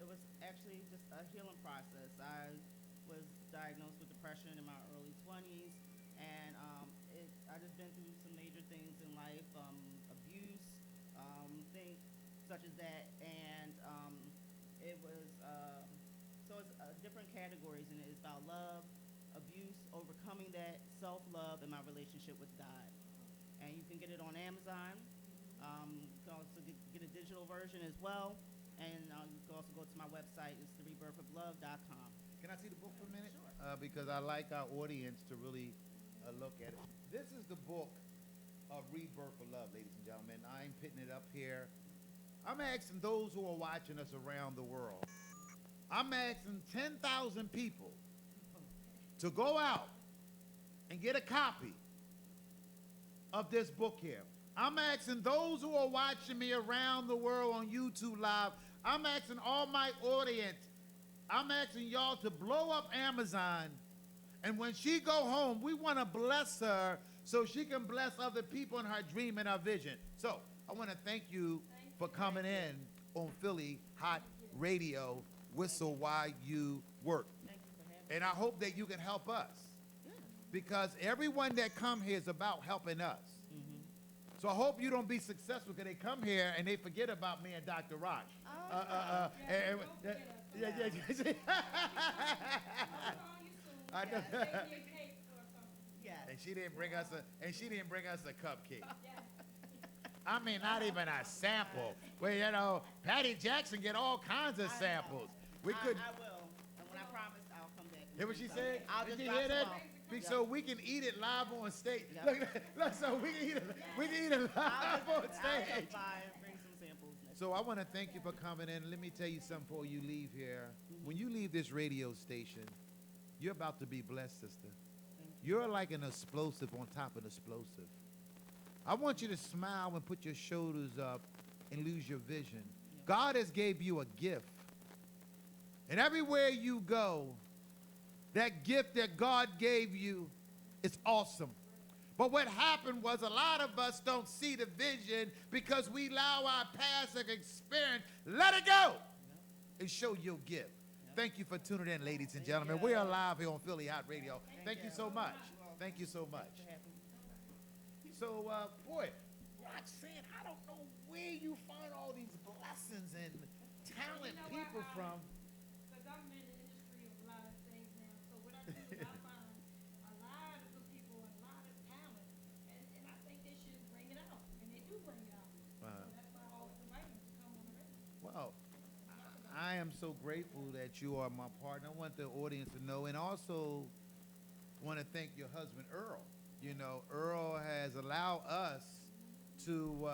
it was actually just a healing process. I was diagnosed with depression in my early 20s, and I just been through some major things in life, abuse, things such as that, and it was so it's different categories, and it's about love, abuse, overcoming that, self-love, and my relationship with God. And you can get it on Amazon. You can also get a digital version as well. And you can also go to my website. It's therebirthoflove.com. Can I see the book for a minute? Sure. Because I like our audience to really look at it. This is the book of Rebirth of Love, ladies and gentlemen. I'm putting it up here. I'm asking those who are watching us around the world. I'm asking 10,000 people to go out and get a copy of this book here. I'm asking those who are watching me around the world on YouTube Live, I'm asking all my audience, I'm asking y'all to blow up Amazon, and when she go home, we want to bless her so she can bless other people in her dream and her vision. So I want to thank you for coming in on Philly Hot Radio, Whistle While You Work. Thank you for having me. And I hope that you can help us, because everyone that come here is about helping us. So I hope you don't be successful because they come here and they forget about me and Dr. Rock. Yeah. I'll call you soon. I know. Bake me a cake or something. Yes. And she didn't bring us a cupcake. Yes. I mean, not even a sample. Well, Patty Jackson get all kinds of samples. We could. I will. And when I promise, I'll come back. and Hear what do she something. said? I'll Did just you drop hear some that? off. So we can eat it live on stage. Yep. Look, so we can eat it live on I'll stage. just buy and bring some samples next So I want to thank you for coming in. Let me tell you something before you leave here. When you leave this radio station, you're about to be blessed, sister. You're like an explosive on top of an explosive. I want you to smile and put your shoulders up and lose your vision. God has gave you a gift. And everywhere you go, that gift that God gave you is awesome. But what happened was a lot of us don't see the vision because we allow our past experience. Let it go and show your gift. Thank you for tuning in, ladies and gentlemen. We are live here on Philly Hot Radio. Thank you so much. Thank you so much. So, boy, Roxanne, I don't know where you find all these blessings and talent people from. Because I'm in the industry of a lot of things now. So what I do is I find a lot of good people and a lot of talent. And I think they should bring it out. And they do bring it out. So that's why I always invite them to come on the radio. Well, I am so grateful that you are my partner. I want the audience to know, and also want to thank your husband, Earl. Earl has allowed us to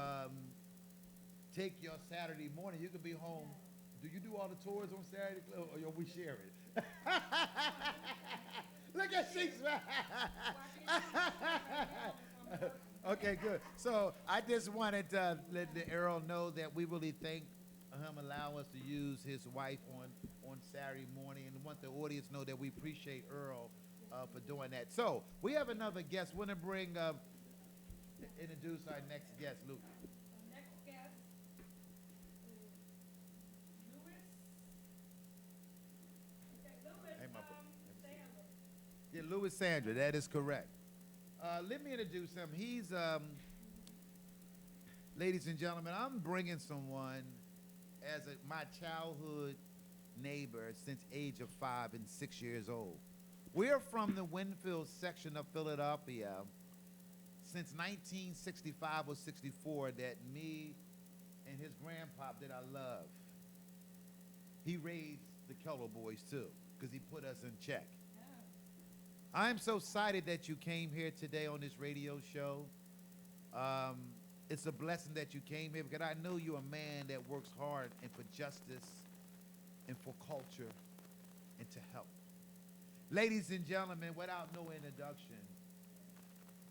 take your Saturday morning. You could be home Do you do all the tours on Saturday, or we share it? Look at she's Okay, good. So I just wanted to let the Earl know that we really thank him allowing us to use his wife on Saturday morning, and want the audience to know that we appreciate Earl for doing that. So we have another guest. Want to bring introduce our next guest, Luke. Our next guest is Louis. Okay, Louis, Hey, my Sandler. Yeah, Louis Sandra, that is correct. Let me introduce him. He's, ladies and gentlemen, I'm bringing someone as my childhood neighbor since age of 5 and 6 years old. We're from the Winfield section of Philadelphia since 1965 or 64 that me and his grandpop that I love. He raised the Keller boys too, because he put us in check. I'm so excited that you came here today on this radio show. It's a blessing that you came here because I know you're a man that works hard and for justice and for culture and to help. Ladies and gentlemen, without no introduction,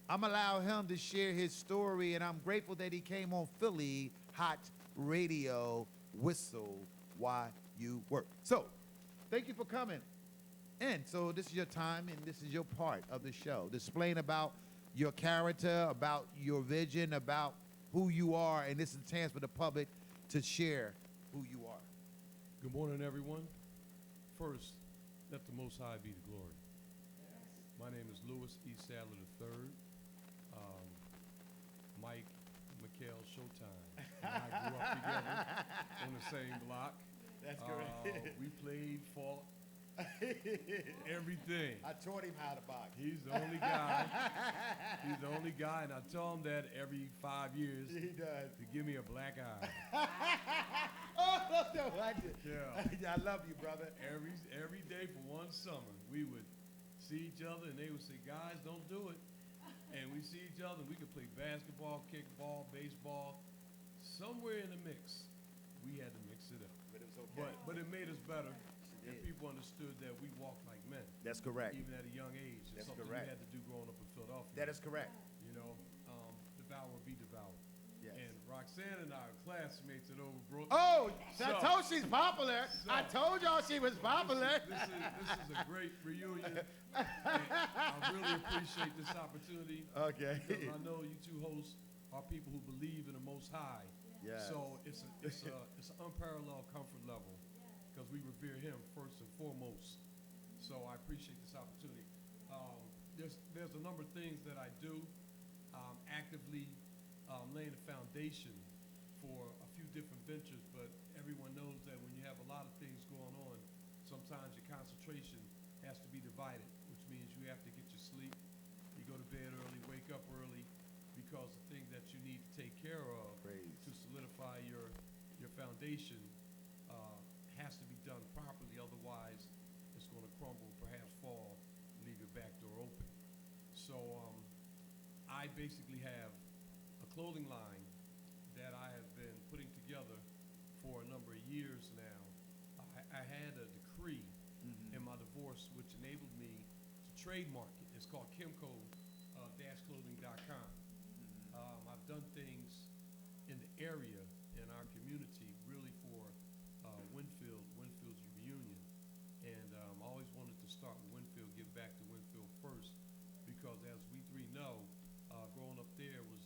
I'm allow him to share his story, and I'm grateful that he came on Philly Hott Radio Whistle While You Work. So, thank you for coming. And so this is your time, and this is your part of the show, displaying about your character, about your vision, about who you are, and this is a chance for the public to share who you are. Good morning, everyone. First, let the Most High be the glory. My name is Louis E. Sadler III. Mike, Mikhail, Showtime. And I grew up together on the same block. That's correct. We played, fought, everything. I taught him how to box. He's the only guy. He's the only guy, and I tell him that every 5 years. He does. To give me a black eye. Oh, no, I did. Yeah. I love you, brother. Every day for one summer, we would see each other, and they would say, "Guys, don't do it." And we see each other, and we could play basketball, kickball, baseball. Somewhere in the mix, we had to mix it up. But it was okay. But it made us better, and did. people understood that we walked like men. That's correct. Even at a young age. It's That's something correct. we had to do growing up in Philadelphia. That is correct. You know, devour or be devoured. Yes. And Roxanne and I are classmaps at Overbrook. Oh, So- I told she's popular. I told y'all she was popular. This is a great reunion. And I really appreciate this opportunity. Okay. Because I know you two hosts are people who believe in the Most High. Yes. So it's an unparalleled comfort level because we revere Him first and foremost. So I appreciate this opportunity. There's a number of things that I do. Actively laying a foundation for a few different ventures, but everyone knows that when you have a lot of things going on, sometimes your concentration has to be divided, which means you have to get your sleep. You go to bed early, wake up early, because the things that you need to take care of Praise. to solidify your foundation has to be done properly. Otherwise, it's going to crumble, perhaps fall, leave your back door open. So I basically have a clothing line that I have been putting together for a number of years now. I had a decree in my divorce which enabled me to trademark it. It's called Kimco-clothing.com. I've done things in the area, in our community, really for Winfield's reunion. And I always wanted to start with Winfield, give back to Winfield first, because as we three know, growing up there is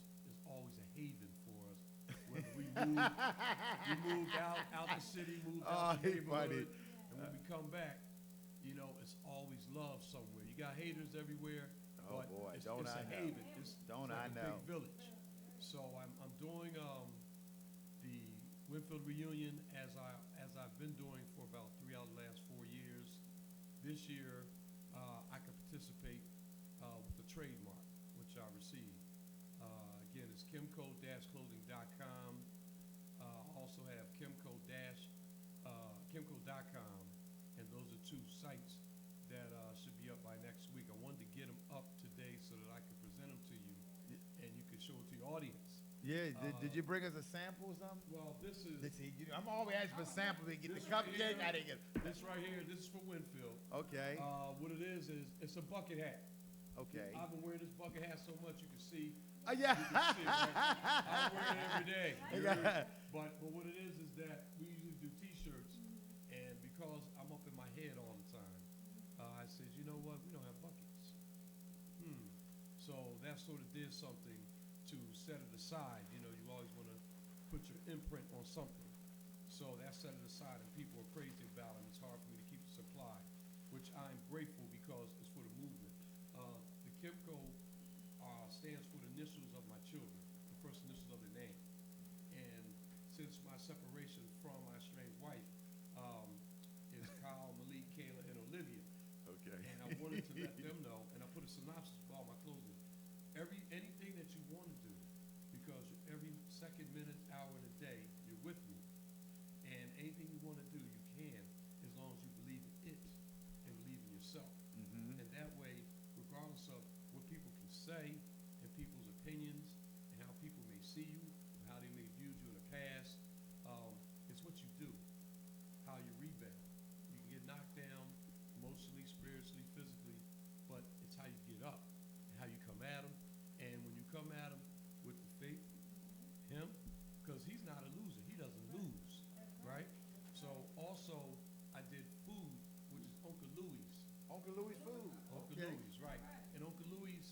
always a haven for us. Whether we moved out the city, moved out the neighborhood, and when we come back, you know, it's always love somewhere. You got haters everywhere, Oh, but boy, it's don't a I know. haven. It's Don't like I a know. big village. So I'm doing the Winfield reunion as I've been doing for about 3 out of the last 4 years. This year, I could participate with the trademark, which I received. Again, it's Kimco-clothing.com. Also have Kimco.com, and those are two sites that should be up by next week. I wanted to get them up today so that I could present them to you, and you could show it to your audience. Yeah, did you bring us a sample or something? Well, this is I'm always asking for samples to get the this right cupcake. here- I didn't get this right here. This is for Winfield. Okay. What it is it's a bucket hat. Okay. I've been wearing this bucket hat so much you can see. Yeah. You can see it, right? I wear it every day. Yeah. But what it is that we usually do T-shirts, and because I'm up in my head all the time, I said, you know what? We don't have buckets. So that sort of did something to set it aside. You know, you always want to put your imprint on something. So that set it aside, and people are crazy about it. It's hard for me to keep the supply, which I'm grateful because it's for the movement. The Kimco stands for the initials of my children, the first initials of their name. And since my separation from my estranged wife is Kyle, Malik, Kayla, and Olivia. Okay. And I wanted to let them know, and I put a synopsis of all my clothing. Anything that you want to do, because every second, minute, hour in the day, you're with me. And anything you want to do, you can, as long as you believe in it and believe in yourself. Mm-hmm. And that way, regardless of what people can say and people's opinions and how people may see you, and how they may have viewed you in the past, it's what you do, how you rebound. You can get knocked down emotionally, spiritually, physically, but it's how you get up and how you come at them. And when you come at him with the faith, him, because he's not a loser. He doesn't lose, right? So also, I did food, which is Uncle Louie's. Uncle Louie's food. Uncle Okay. Louie's, right. And Uncle Louie's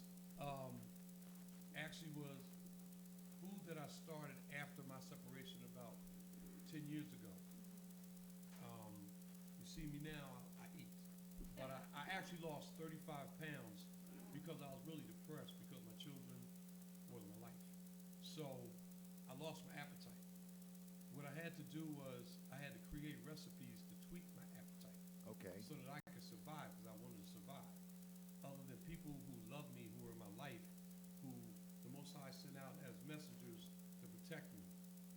actually was food that I started after my separation about 10 years ago. You see me now, I eat. But I actually lost 35 pounds because I was really depressed because my children was my life. So I lost my appetite. What I had to do was I had to create recipes to tweak my appetite. Okay. So that I could survive, because I wanted to survive. Other than people who love me, who are in my life, who the Most High sent out as messengers to protect me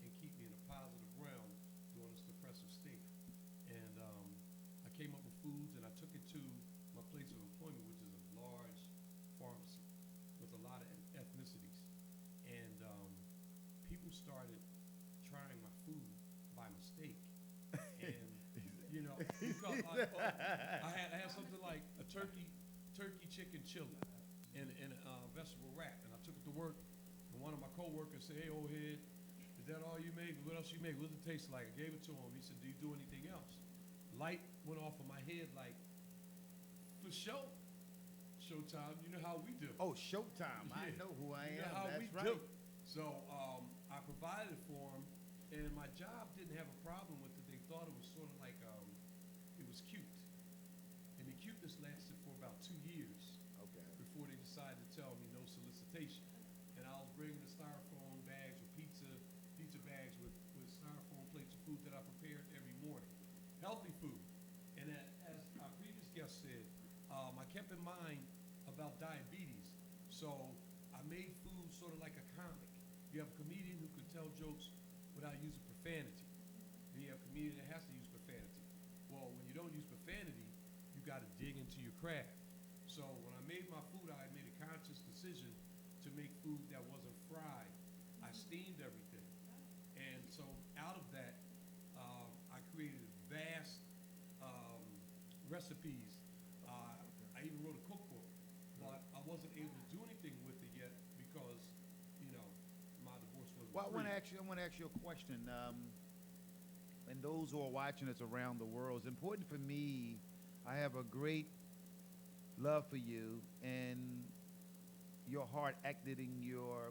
and keep me in a positive realm during this depressive state. And I came up with foods, and I took it to my place of employment, which is a large pharmacy with a lot of ethnicities. And people started trying my food by mistake. And you know, because I had something like a turkey chicken chili and a vegetable wrap, and I took it to work, and one of my coworkers said, "Hey, old head, is that all you made? What else you made? What does it taste like?" I gave it to him. He said, "Do you do anything else?" Light went off of my head like, for show. Showtime, you know how we do. Oh, Showtime. I Yeah. know who I You am. know how That's we right. do. So I provided it for them, and my job didn't have a problem with it. They thought it was sort of like it was cute, and the cuteness lasted for about 2 years Okay. before they decided to tell me no solicitation. And I was bringing the styrofoam bags or pizza bags with styrofoam plates of food that I prepared every morning, healthy food. And as our previous guest said, I kept in mind about diabetes, so I made food sort of like a comic. You have a comedian who can tell jokes without using profanity. Then you have a comedian that has to use profanity. Well, when you don't use profanity, you got to dig into your craft. So when I made my food, I made a conscious decision to make food that wasn't fried. I steamed everything. And so out of that, I created vast recipes. I even wrote a cookbook, but I wasn't able to do anything with it yet because, you know, my divorce wasn't Well, I free. want to ask you a question. And those who are watching us around the world, it's important for me. I have a great love for you and your heart acting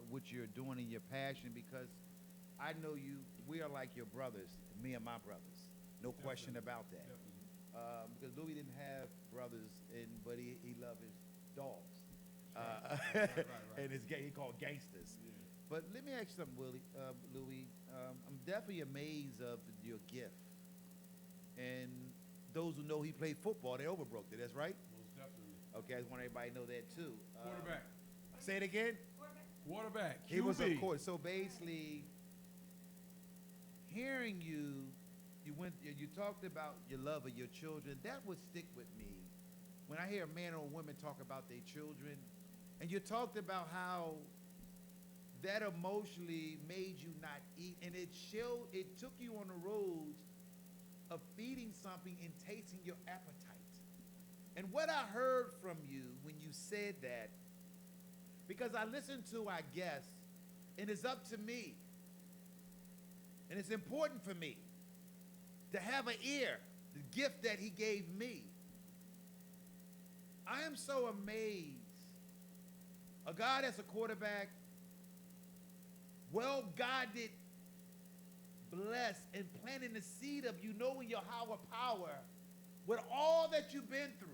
what you're doing and your passion, because I know you. We are like your brothers, me and my brothers. No question about that. Definitely. Because Louis didn't have brothers, but he loved his dogs. Right. And he called gangsters. Yeah. But let me ask you something, Louis. I'm definitely amazed of your gift. And those who know he played football, they overbroke it. That's right? Most definitely. Okay, I just want everybody to know that too. Quarterback. Say it again. Quarterback. He was a QB. coach. So basically, hearing you talked about your love of your children. That would stick with me. When I hear a man or a woman talk about their children, and you talked about how that emotionally made you not eat, and it took you on the roads of feeding something and tasting your appetite. And what I heard from you when you said that, because I listened to our guests, and it's up to me, and it's important for me to have an ear, the gift that he gave me. I am so amazed. A God as a quarterback, well-guided, blessed, and planting the seed of you knowing your higher power with all that you've been through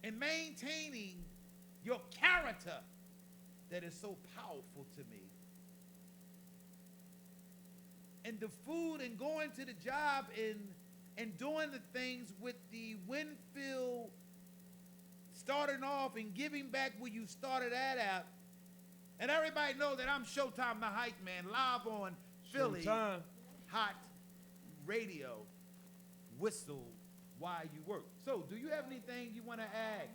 and maintaining your character that is so powerful to me. And the food and going to the job and doing the things with the Winfield starting off and giving back where you started at. And everybody know that I'm Showtime the Hype Man, live on Philly Showtime. Hott Radio, Whistle While You Work. So, do you have anything you want to ask?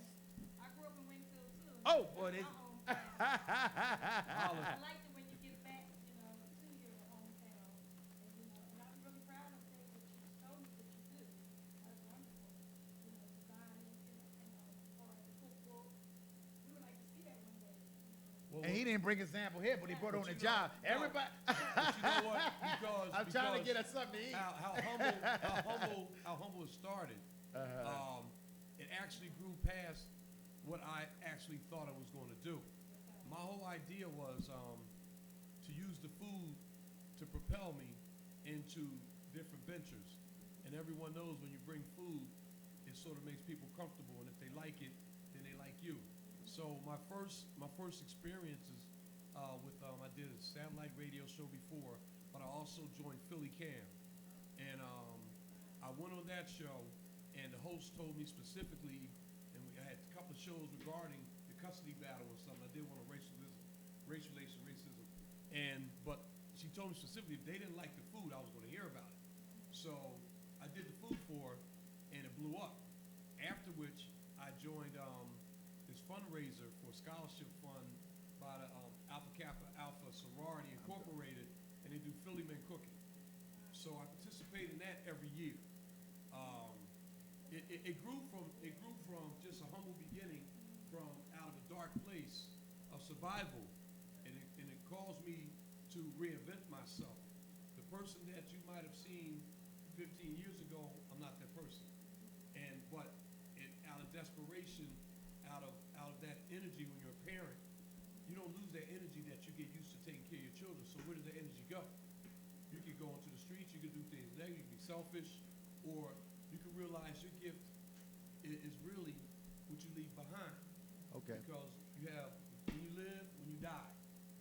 I grew up in Winfield too. Oh, boy, That's this. my hometown. I like it when you give back, to your hometown. And I'm really proud of things that you told me that you do. That's wonderful. Designing, or the cookbook. We would like to see that one day. And he didn't bring a sample here, but he brought it on the job. Everybody. But you know what? Because I'm trying to get us something to eat. How humble it started. It actually grew past what I actually thought I was going to do. My whole idea was to use the food to propel me into different ventures. And everyone knows when you bring food, it sort of makes people comfortable, and if they like it, then they like you. So my first experiences with I did a satellite radio show before, but I also joined Philly Cam, and I went on that show, and the host told me specifically, and I had a couple of shows regarding the custody battle or something. I did one on race racism, but she told me specifically if they didn't like the food, I was going to hear about it. So I did the food for her, and it blew up. After which I joined this fundraiser for a scholarship fund by the Alpha Kappa Alpha Sorority Incorporated, and they do Philly Men Cooking. So I participate in that every year. It grew from just a humble beginning, from out of a dark place of survival, and it caused me to reinvent myself. The person that you might have seen 15 years ago, I'm not that person. But out of desperation, out of that energy when you're a parent, you don't lose that energy that you get used to taking care of your children. So where does the energy go? You could go into the streets, you could do things negative, you can be selfish, or you can realize your gift is really what you leave behind. Okay. Because you have when you live, when you die,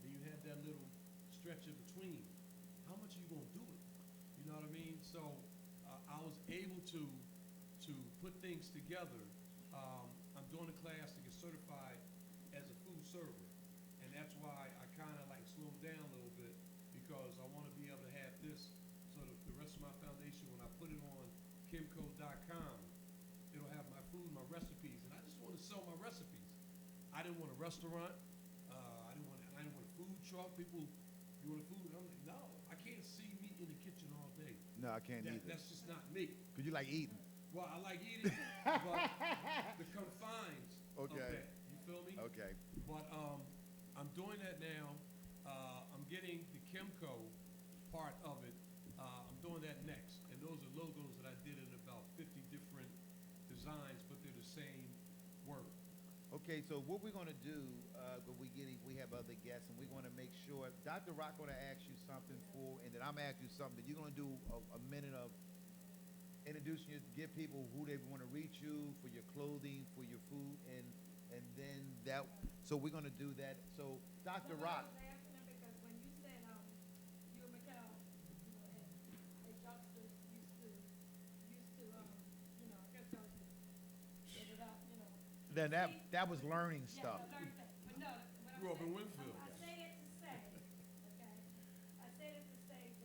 then you have that little stretch in between. How much are you gonna do it? You know what I mean? So I was able to put things together. I'm doing a class to get certified as a food server, and that's why I kind of like slowed down a little bit, because I want to be able to have this sort of the rest of my foundation. When I put it on kimco.com, it'll have my food, my recipes, and I just want to sell my recipes. I didn't want a restaurant. I didn't want a food truck. People, you want a food? I'm like, no, I can't see me in the kitchen all day. No, I can't either. That's just not me. Because you like eating. Well, I like eating, but the confines of Okay. that. You feel me? Okay. But I'm doing that now. I'm getting the Kimco part of it. I'm doing that next. And those are logos that I did in about 50 different designs, but they're the same word. Okay, so what we're going to do, we have other guests, and we're going to make sure, Dr. Rock going to ask you something and then I'm going to ask you something. You're going to do a minute of introducing you, give people who they want to reach you, for your clothing, for your food, and then that, so we're going to do that. So, Dr. Rock. I was asking him because when you said you and Mikkel, as youngsters used to I guess I was set it up, Then that was learning stuff. Yeah, learn that. But no, what I'm Grew up in saying- Winfield. I say it to say, okay? I say it to say that,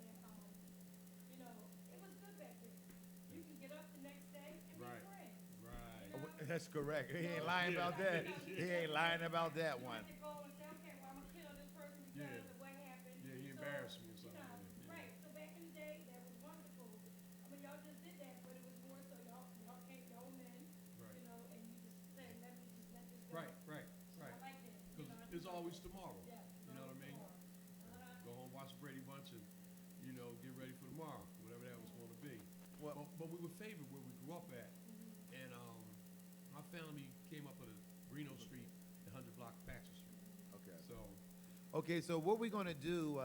it was good back then. You can get up the next day and Right. be friends. Right. You know? That's correct. He ain't lying about that. He ain't lying about that You one. have to go and say, okay, well, I'm gonna kill this person because Yeah. of what happened. Yeah, he So, embarrassed me or you something. know, Yeah. right. So back in the day, that was wonderful. I mean, y'all just did that, but it was more so y'all came y'all men, Right. you know, and you just said, let this go. Right, right, So I right. like that. You Because know, I it's think always that's- tomorrow. Yeah. You know what I mean? Go home, watch the Brady Bunch, and get ready for tomorrow, whatever that was going to be. Well, But we were favored where we grew up at, and my family came up with a Reno Street, and 100 block of Paxton Street. okay. So Okay, so what we're gonna do,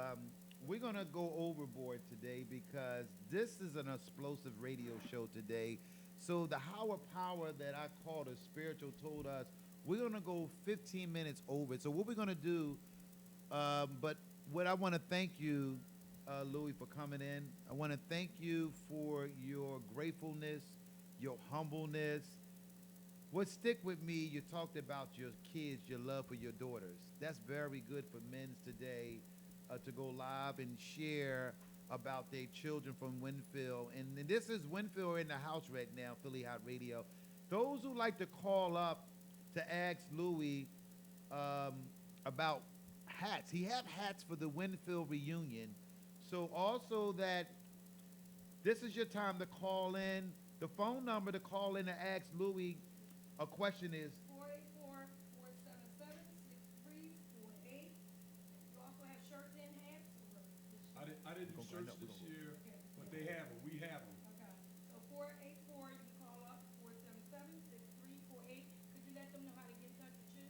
we're gonna go overboard today because this is an explosive radio show today. So the Howard Power that I called a spiritual told us we're gonna go 15 minutes over. So what we're gonna do, but what I want to thank you, Louis, for coming in. I want to thank you for your gratefulness, your humbleness. What stick with me, you talked about your kids, your love for your daughters. That's very good for men's today to go live and share about their children from Winfield. And this is Winfield in the house right now, Philly Hot Radio. Those who like to call up to ask Louis um, about hats. He have hats for the Winfield reunion. So also that this is your time to call in. The phone number to call in to ask Louis a question is 484-477-6348. You also have shirts and hats? I didn't do shirts this year, but they have them. We have them. Okay. So 484, you can call up 477-6348. Could you let them know how to get in touch with you?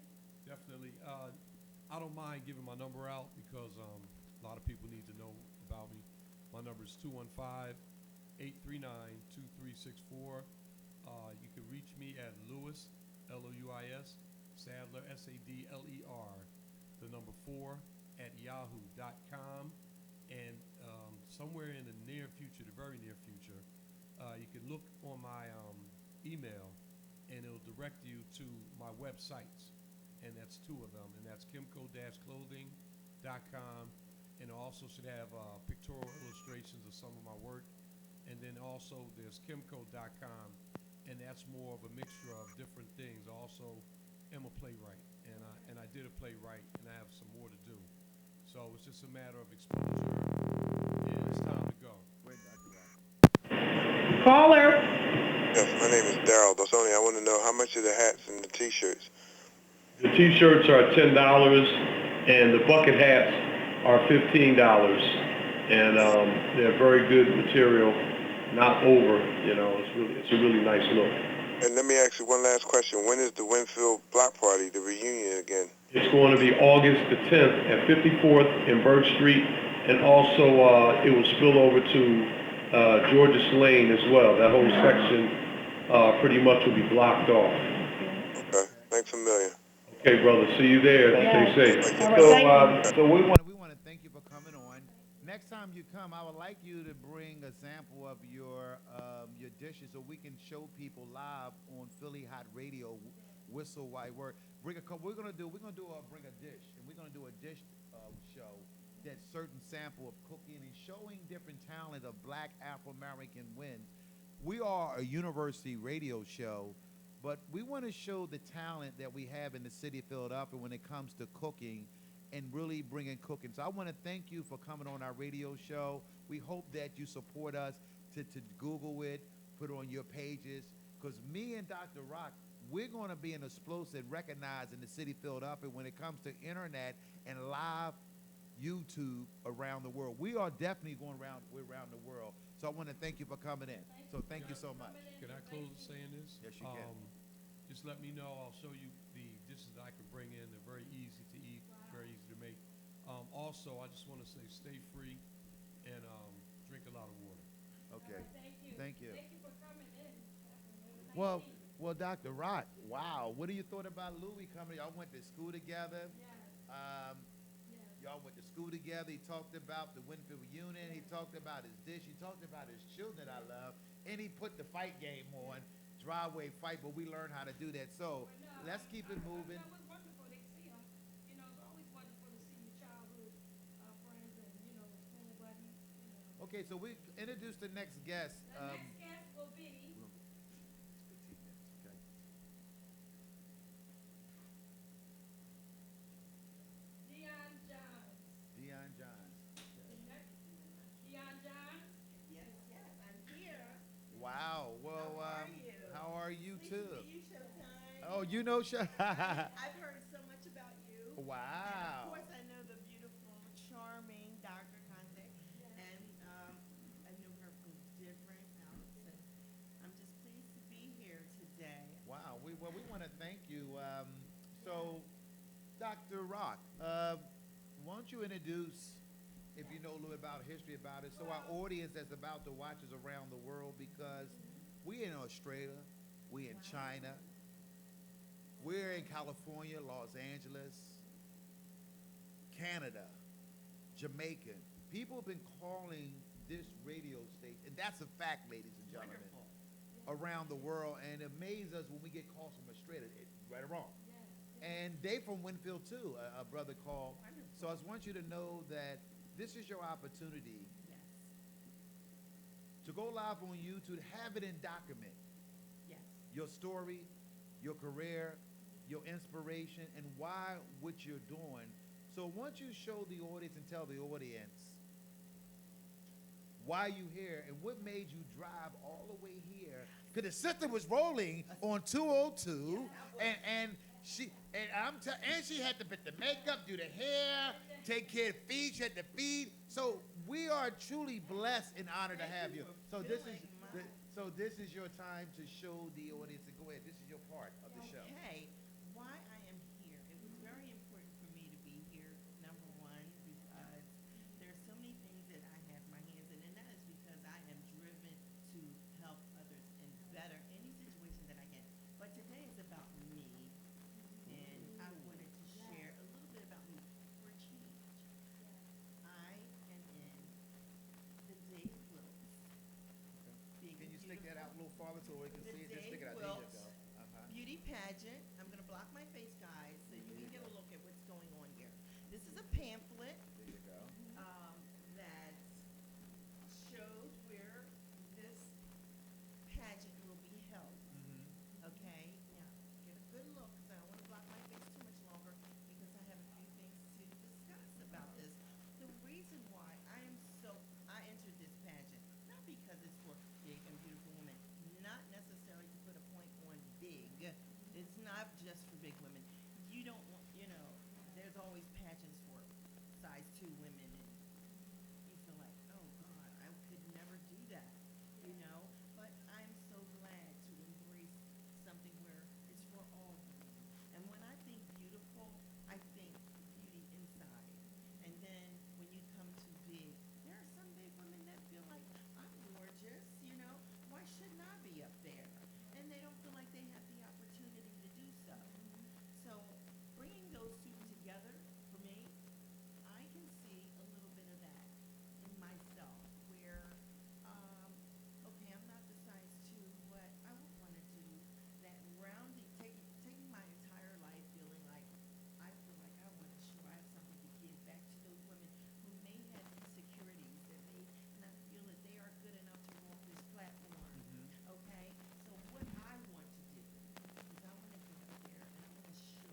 Definitely. I don't mind giving my number out because a lot of people need to know about me. My number is 215-839-2364. You can reach me at Lewis, Louis, Sadler, Sadler, the number 4 at yahoo.com. And somewhere in the near future, the very near future, you can look on my email and it'll direct you to my websites. And that's 2 of them, and that's kimco-clothing.com, and it also should have pictorial illustrations of some of my work. And then also there's kimco.com, and that's more of a mixture of different things. Also, I'm a playwright, and I did a playwright, and I have some more to do. So it's just a matter of exposure, and it's time to go. wait, Dr. Rock. Caller. Yes, my name is Daryl Dosoni. I want to know how much are the hats and the T-shirts? The T-shirts are $10, and the bucket hats are $15, and they're very good material, not over. It's a really nice look. And let me ask you one last question. When is the Winfield block party, the reunion again? It's going to be August the 10th at 54th and Birch Street, and also it will spill over to Georges Lane as well. That whole section pretty much will be blocked off. Okay, thanks a million. Okay, brother. See you there. Yeah. Stay safe. All right, thank you. So we want to thank you for coming on. Next time you come, I would like you to bring a sample of your dishes so we can show people live on Philly Hot Radio. Whistle White Word. Bring a couple. Bring a dish, and we're gonna do a dish show that certain sample of cooking and showing different talent of Black Afro-American women. We are a university radio show, but we want to show the talent that we have in the city of Philadelphia when it comes to cooking and really bringing cooking. So I want to thank you for coming on our radio show. We hope that you support us to Google it, put it on your pages, because me and Dr. Rock, we're going to be an explosive recognized in the city of Philadelphia when it comes to internet and live YouTube around the world. We are definitely going around the world. So I want to thank you for coming in. So thank you so much. Can I close with saying this? Yes, you can. Just let me know. I'll show you the dishes that I can bring in. They're very easy to eat, very easy to make. Also, I just want to say stay free and drink a lot of water. Okay. Thank you. Thank you. Thank you for coming in. It was Well, nice meeting you. well, Dr. Rock, wow. What do you thought about Louis coming? Y'all went to school together. Yes. Yes. Y'all went to school together. He talked about the Winfield reunion. He talked about his dish. He talked about his children I love. And he put the fight game on, driveway fight, but we learned how to do that. So let's keep it moving. That was wonderful to see him. You know, it's always wonderful to see your childhood friends and, school buddies. Okay, so we introduce the next guest. The next guest will be 15 minutes, okay? too. to meet you, Showtime. Oh, you know, I've heard so much about you. And wow. of course, I know the beautiful, charming Dr. Conte, and I knew her from different outlets, and I'm just pleased to be here today. Wow. We want to thank you. So, Dr. Rock, why don't you introduce, if you know a little bit about history about it, so our audience that's about to watch us around the world, because we in Australia, we in China, we're in California, Los Angeles, Canada, Jamaica. People have been calling this radio station, and that's a fact, ladies and gentlemen, around the world, and it amazes us when we get calls from Australia, right or wrong. And they from Winfield too, a brother called. So I just want you to know that this is your opportunity to go live on YouTube, have it in document. Yes. Your story, your career, your inspiration, and why what you're doing. So once you show the audience and tell the audience why you here and what made you drive all the way here, because the sister was rolling on 202, and she had to put the makeup, do the hair, take care of feed. She had to feed. So we are truly blessed and honored to have you. So this is your time to show the audience. And go ahead. This is your part of the show. Okay, why I am here. It was very important for me to be here, number one, because there are so many things that I have my hands in, and that is because I am driven to help others and better any situation that I can. But today is about me, and I wanted to share a little bit about me for change. I am in the Dave Wilkes. Can you stick that out a little farther so we can The see it? Just stick it Dave out. There you Wilkes go. beauty pageant. I'm going to block my face, guys, so you can get a look at what's going on here. This is a pamphlet There you go. that shows where this pageant will be held. Okay? Now, get a good look, because I don't want to block my face too much longer, because I have a few things to discuss about this. The reason why I entered this pageant, not because it's for big and beautiful women, not necessarily to put a point on big. It's not just for big women. You don't want, there's always pageants for size 2 women, and you feel like, oh God, I could never do that, But I'm so glad to embrace something where it's for all women. And when I think beautiful, I think beauty inside. And then when you come to big, there are some big women that feel like, I'm gorgeous, why shouldn't I be up there? And they don't feel like they have the opportunity to do so. So bringing those two together, for me, I can see a little bit of that in myself, where, okay, I'm not the size 2, but I would want to do that rounding, taking my entire life feeling like, I feel like I want to show I have something to give back to those women who may have insecurities, that may not feel that they are good enough to walk this platform. Okay? So what I want to do is I want to get up there and I want to show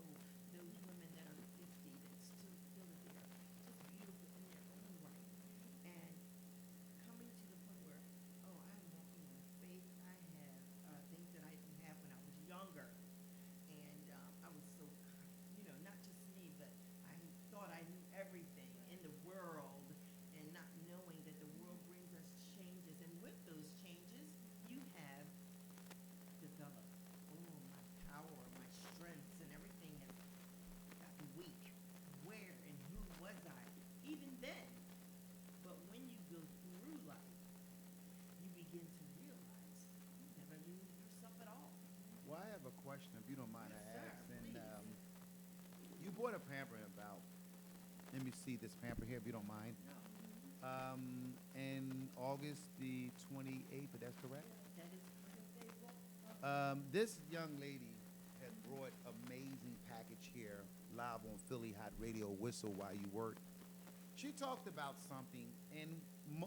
those women that are 50 that still feel that they are just beautiful in their own right. And coming to the point where, oh, I'm walking in faith. I have things that I didn't have when I was younger. And I was so, not just me, but I thought I knew everything in the world, and not knowing that the world brings us changes. And with those changes, you have developed, my power, my strengths, and everything has gotten weak. Where and who was I? Even then. But when you go through life, you begin to realize you never knew yourself at all. Well, I have a question, if you don't mind. Yes, I sir, ask. And please. you bought a pamper about. Let me see this pamper here, if you don't mind. In August the 28th, if that's correct. That is correct. This young lady had brought amazing package here live on Philly Hot Radio, Whistle While You Work. She talked about something, and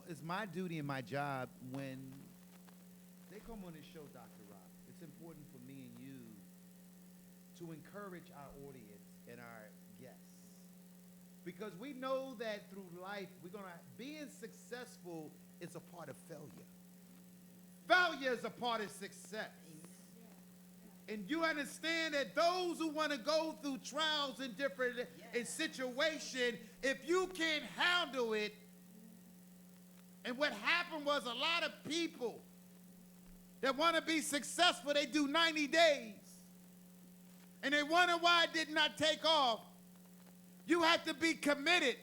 it's my duty and my job when they come on this show, Dr. Rock. It's important for me and you to encourage our audience and our guests. Because we know that through life, being successful is a part of failure. Failure is a part of success. And you understand that those who want to go through trials and different in situation, if you can't handle it, and what happened was a lot of people that want to be successful, they do 90 days. And they wonder why it did not take off. You have to be committed.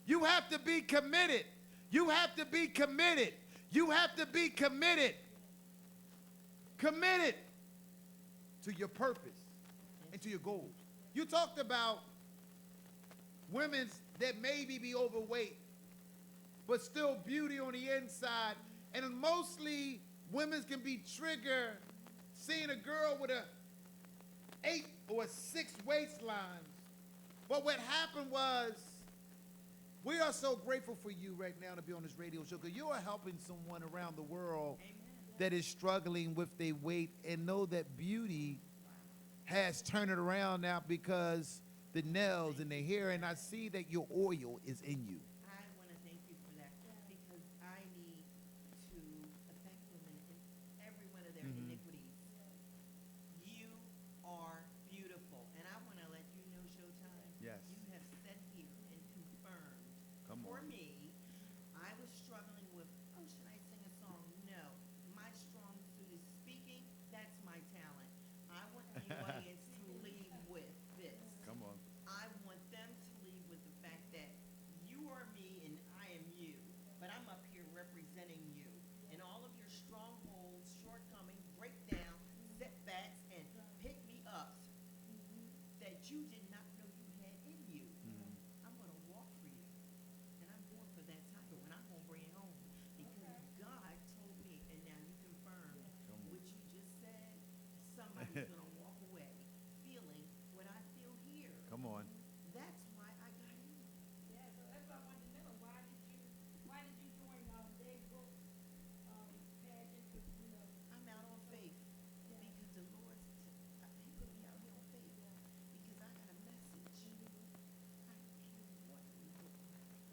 You have to be committed. You have to be committed. You have to be committed. Committed to your purpose and to your goals. You talked about women that maybe be overweight, but still beauty on the inside. And mostly women can be triggered seeing a girl with a 8 or a 6 waistlines. But what happened was, we are so grateful for you right now to be on this radio show, because you are helping someone around the world that is struggling with their weight, and know that beauty has turned it around now because the nails and the hair, and I see that your oil is in you. I want to thank you for that because I need to affect women in every one of their iniquities. You are beautiful, and I want to let you know, Showtime. Yes. You have said here and confirmed Come for on. me. I was struggling with, oh, should I sing a song? No, my strong suit is speaking. That's my talent. I want the audience to leave with this. Come on. I want them to leave with the fact that you are me and I am you, but I'm up here representing you and all of your strongholds, shortcomings, breakdowns, setbacks, and pick-me-ups that you did not know you had in you. I'm going to walk for you, and I'm going for that title, and I'm going to bring it home because God told me, and now you confirmed what you just said. Somebody's going to walk away feeling what I feel here. Come on. That's why I got in. Yeah, so that's what I wanted to know. Why did you join Dave Brooks pageant? 'Cause, you know, I'm out on faith because the Lord, He put me out here on faith because I got a message. I don't care what you look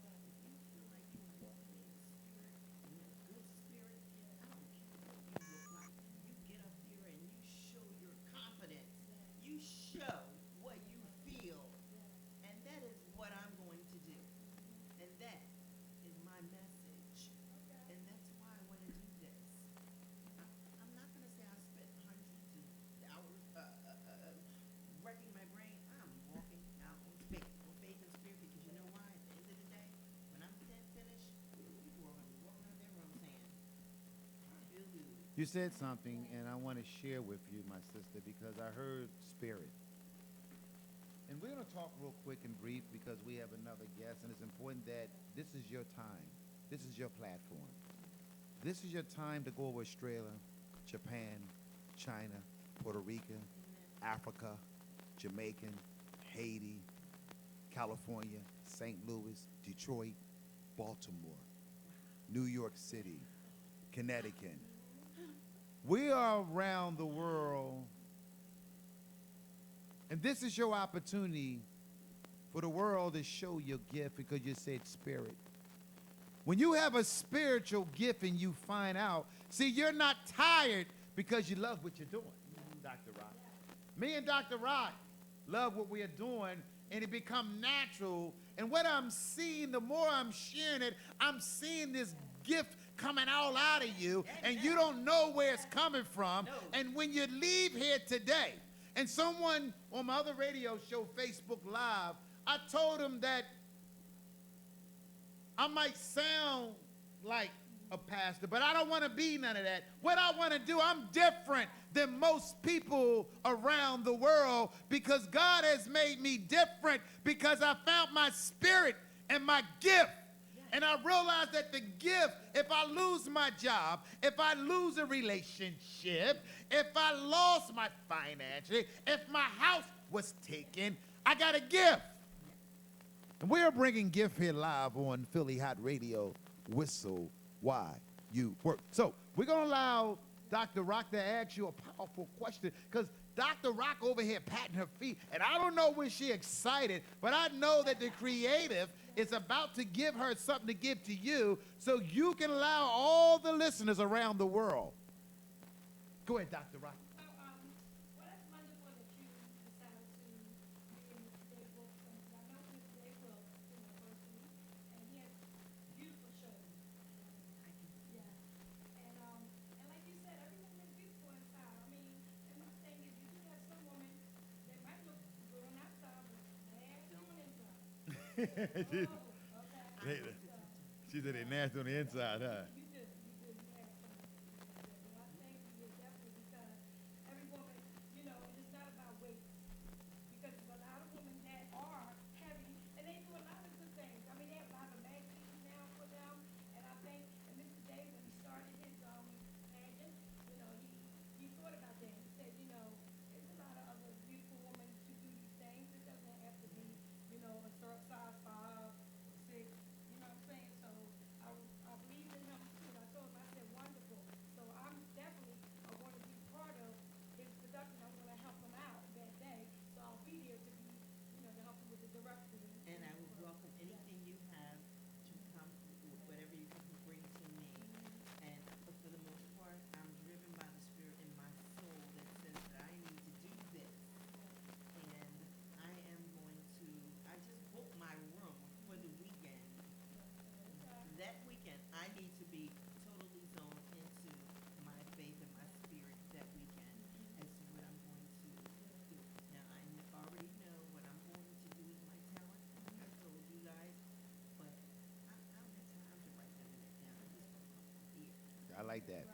like. If you feel like you're walking in the spirit, in a good spirit, I don't care what you look like. You get up there and you show your confidence. You show what you feel. And that is what I'm going to do. And that is my message. And that's why I want to do this. I'm not going to say I spent hundreds of hours wrecking my brain. I'm walking out on faith and spirit, because you know why? At the end of the day, when I'm finished, people are going to be walking out there saying, hallelujah. You said something, and I want to share with you, my sister, because I heard spirit. And we're going to talk real quick and brief because we have another guest, and it's important that this is your time. This is your platform. This is your time to go over Australia, Japan, China, Puerto Rico, Africa, Jamaican, Haiti, California, St. Louis, Detroit, Baltimore, New York City, Connecticut. We are around the world, and this is your opportunity for the world to show your gift, because you said spirit. When you have a spiritual gift and you find out, see, you're not tired because you love what you're doing, Dr. Rock. Me and Dr. Rock love what we are doing, and it become natural. And what I'm seeing, the more I'm sharing it, I'm seeing this gift coming all out of you, and you don't know where it's coming from. And when you leave here today, and someone on my other radio show, Facebook Live, I told him that I might sound like a pastor, but I don't want to be none of that. What I want to do, I'm different than most people around the world, because God has made me different, because I found my spirit and my gift. And I realized that the gift, if I lose my job, if I lose a relationship, if I lost my finances, if my house was taken, I got a gift. And we're bringing gift here live on Philly Hot Radio, Whistle Why You Work. So we're going to allow Dr. Rock to ask you a powerful question, because Dr. Rock over here patting her feet, and I don't know when she excited, but I know that the creative is about to give her something to give to you, so you can allow all the listeners around the world. Go ahead, Dr. Rock. so, what She, they, she said they nasty on the inside, huh? You do, you have some. And I thank you definitely because every woman, and it's not about weight. Because there's a lot of women that are heavy and they do a lot of good things. I mean, they have a lot of magazines now for them. And I think, and Mr. Day, when he started his pageant, he thought about that. He said, there's a lot of other beautiful women to do these things. It doesn't have to be, a certain size 5 or 6. You know what I'm saying? So I believe in him too. And I told him, I said, wonderful. So I'm definitely going to be part of his production. I'm going to help him out that day. So I'll be there to be, to help him with the direction. And I would welcome anything you have to come, whatever you can bring to me. And but for the most part, I'm driven by the spirit in my soul that says that I need to do this. And I am going to, I just booked my room for the weekend. That weekend, I need to be totally zoned into my faith and my spirit that weekend as to what I'm going to do. Now, I already know what I'm going to do with my talent, like I told you guys, but I don't have time to write none of that down. I just want to come from here. I like that.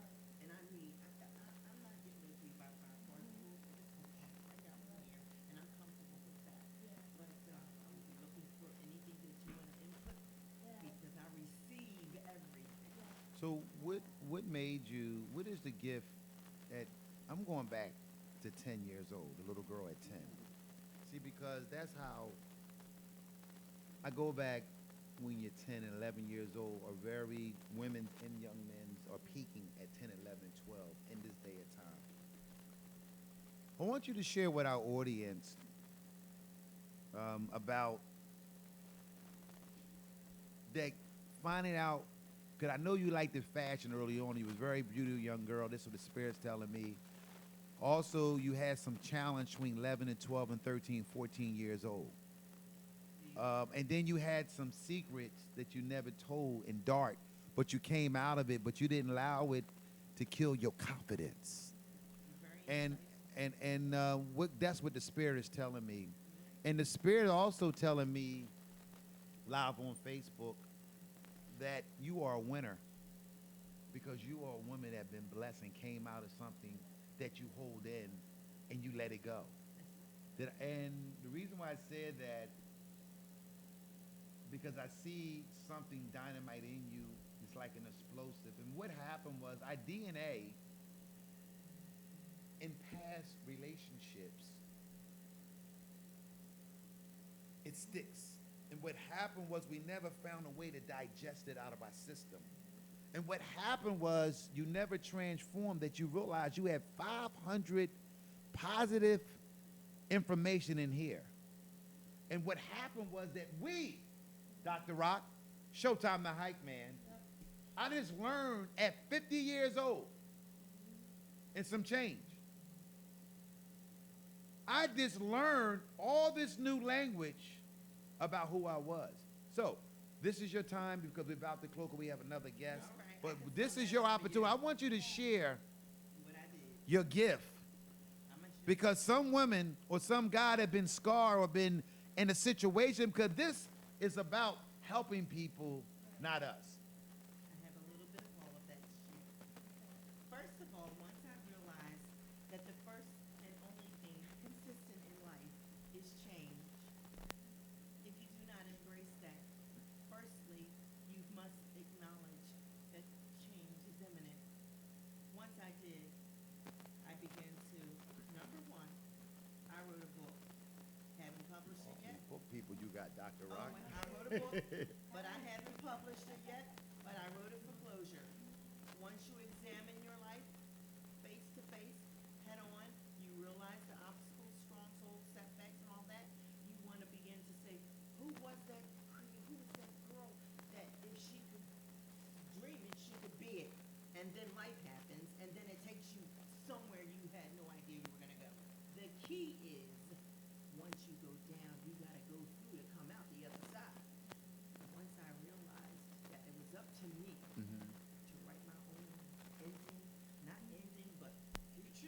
And I mean, I'm not getting no 3x5 party rules, but it's okay. I got one here, and I'm comfortable with that. But I'm looking for anything that you want to input because I receive everything. So what made you, what is the gift that, I'm going back to 10 years old, the little girl at 10. See, because that's how, I go back when you're 10 and 11 years old, are very, women and young men are peaking at 10, 11, 12 in this day of time. I want you to share with our audience about that, finding out, because I know you liked the fashion early on. You was a very beautiful young girl. This is what the Spirit's telling me. Also, you had some challenge between 11 and 12 and 13, 14 years old. And then you had some secrets that you never told in dark, but you came out of it, but you didn't allow it to kill your confidence. And that's what the Spirit is telling me. And the Spirit also telling me live on Facebook that you are a winner because you are a woman that been blessed and came out of something that you hold in and you let it go. And the reason why I said that, because I see something dynamite in you. It's like an explosive. And what happened was our DNA in past relationships, it sticks. And what happened was we never found a way to digest it out of our system. And what happened was you never transformed that you realized you had 500 positive information in here. And what happened was that we, Dr. Rock, Showtime the Hype Man, I just learned at 50 years old and some change. I just learned all this new language about who I was. So this is your time because we're about to close. We have another guest. But this is your opportunity. I want you to share your gift. Because some women or some guy that been scarred or been in a situation, because this is about helping people, not us. I have a little bit of all of that to share. First of all, once I realized that the first and only thing consistent in life is change, if you do not embrace that, firstly, you must acknowledge that change is imminent. Once I did, I began to, number one, I wrote a book. Haven't published it yet. Book people, you got Dr. Rock. I wrote a book, but I haven't published it yet, but I wrote it for closure. Once you examine your life face to face, head on, you realize the obstacles, strongholds, setbacks, and all that, you want to begin to say, who was that girl that if she could dream it, she could be it? And then life happens, and then it takes you somewhere you had no idea you were going to go. The key is, once you go down, you got to go through to come out the other side. Once I realized that it was up to me to write my own ending, not ending, but future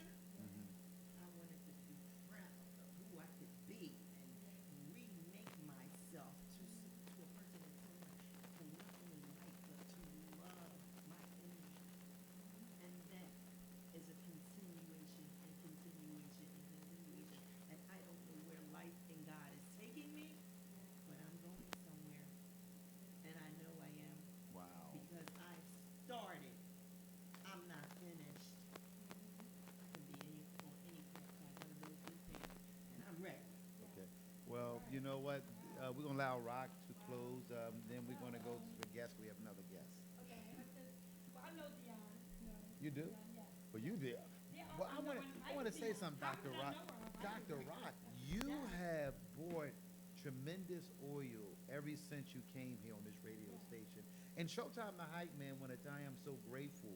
we're gonna allow Rock to close. Then we're gonna go to the guest. We have another guest. Okay, I just, well, I know Dion. No, You do? Dion, yes. Well, you did. Yeah, Well, I'm the one I want to invited say Dion. something, How Dr. could I Rock. know her? I Dr. invited Rock, her. you Yes. have brought tremendous oil ever since you came here on this radio station. And Showtime the Hype Man, when I tell you I'm so grateful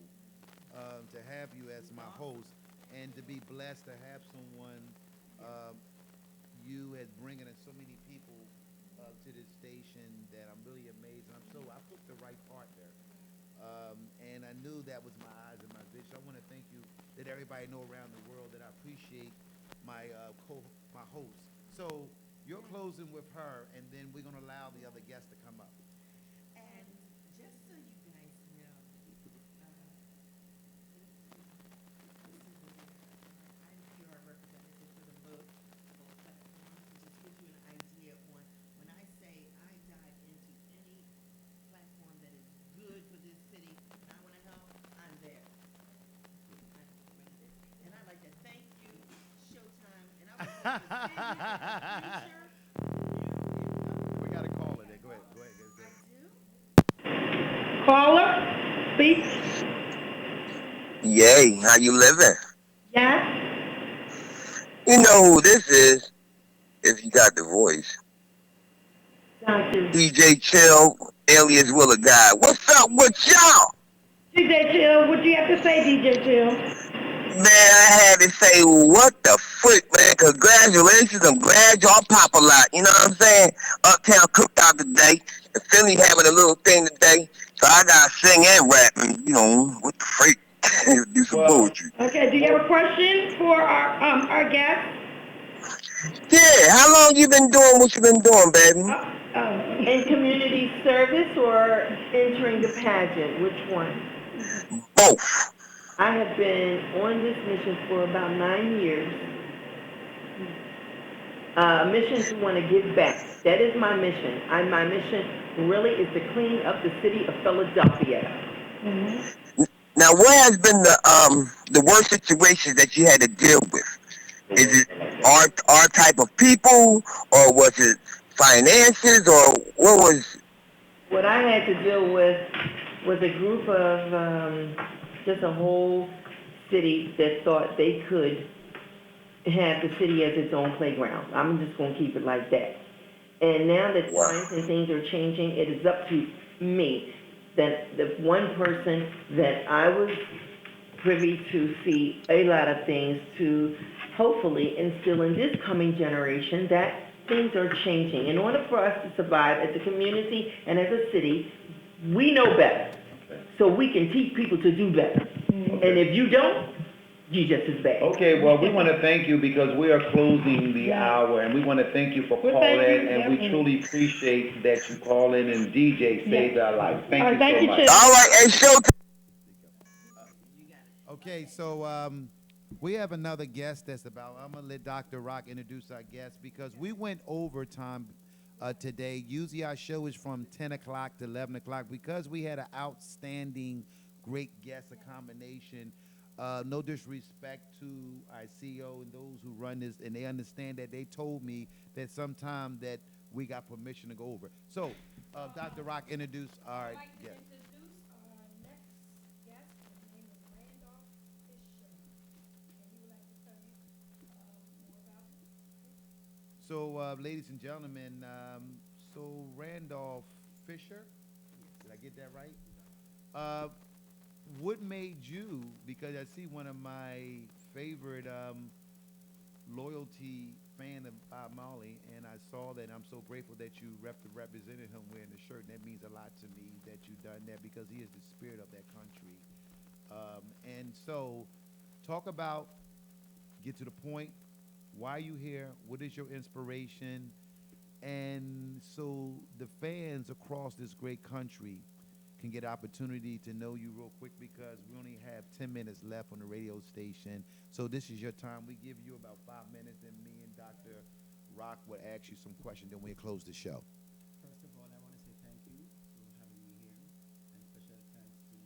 to have you as my host and to be blessed to have someone um, you had bringing in so many people to this station that I'm really amazed. And I put the right partner. And I knew that was my eyes and my vision. I want to thank you. Let everybody know around the world that I appreciate my host. So you're closing with her, and then we're gonna allow the other guests to come up. And just so you guys know, I'm PR representative for the Vote platform. It just gives you an idea on when I say I dive into any platform that is good for this city and I want to help, I'm there. And I'd like to thank you, Showtime, and I would love to see you in the future. We got a caller there. Go ahead. Go I ahead. do. Caller, speak. Yay, how you living? Yes. You know who this is, if you got the voice. Dr. DJ Chill, alias Willa Guy. What's up with y'all? DJ Chill, what do you have to say, DJ Chill? Man, I had to say, what the frick, man? Congratulations, I'm glad y'all pop a lot. You know what I'm saying? Uptown cooked out today. And Philly having a little thing today. So I gotta sing and rap and, what the freak? Do some Well, poetry. Okay, do you have a question for our guest? Yeah, how long you been doing what you been doing, baby? In community service or entering the pageant? Which one? Both. I have been on this mission for about 9 years. A mission to want to give back. That is my mission. My mission really is to clean up the city of Philadelphia. Now, what has been the worst situations that you had to deal with? Is it our type of people, or was it finances, or what was? What I had to deal with was a group of just a whole city that thought they could have the city as its own playground. I'm just going to keep it like that. And now that Wow. times and things are changing, it is up to me, that the one person that I was privy to see a lot of things, to hopefully instill in this coming generation that things are changing. In order for us to survive as a community and as a city, we know better. So we can teach people to do better. And if you don't, you just as bad. okay, well, we want to thank you because we are closing the hour, and we want to thank you for Well, thank calling, you. and we Yep. truly appreciate that you call in and DJ saved our life. All Thank right, you thank so you, much. Chip. All right, hey, show. Okay, so we have another guest that's about. I'm gonna let Dr. Rock introduce our guest because we went overtime today. Usually our show is from 10 o'clock to 11 o'clock because we had an outstanding, great guest, a combination. No disrespect to our CEO and those who run this, and they understand that they told me that sometime that we got permission to go over. So, Dr. Rock, introduce our I'd like to guest. introduce our next guest. His name is Randolph Fisher. And he would like to tell you more about him. So, ladies and gentlemen, so Randolph Fisher, did I get that right? What made you, because I see one of my favorite loyalty fan of Bob Marley, and I saw that. I'm so grateful that you represented him wearing the shirt. And that means a lot to me that you've done that because he is the spirit of that country. And so, talk about, get to the point. Why are you here? What is your inspiration? And so the fans across this great country can get opportunity to know you real quick because we only have 10 minutes left on the radio station. So this is your time. We give you about 5 minutes, and me and Dr. Rock will ask you some questions, then we'll close the show. First of all, I want to say thank you for having me here, and special thanks to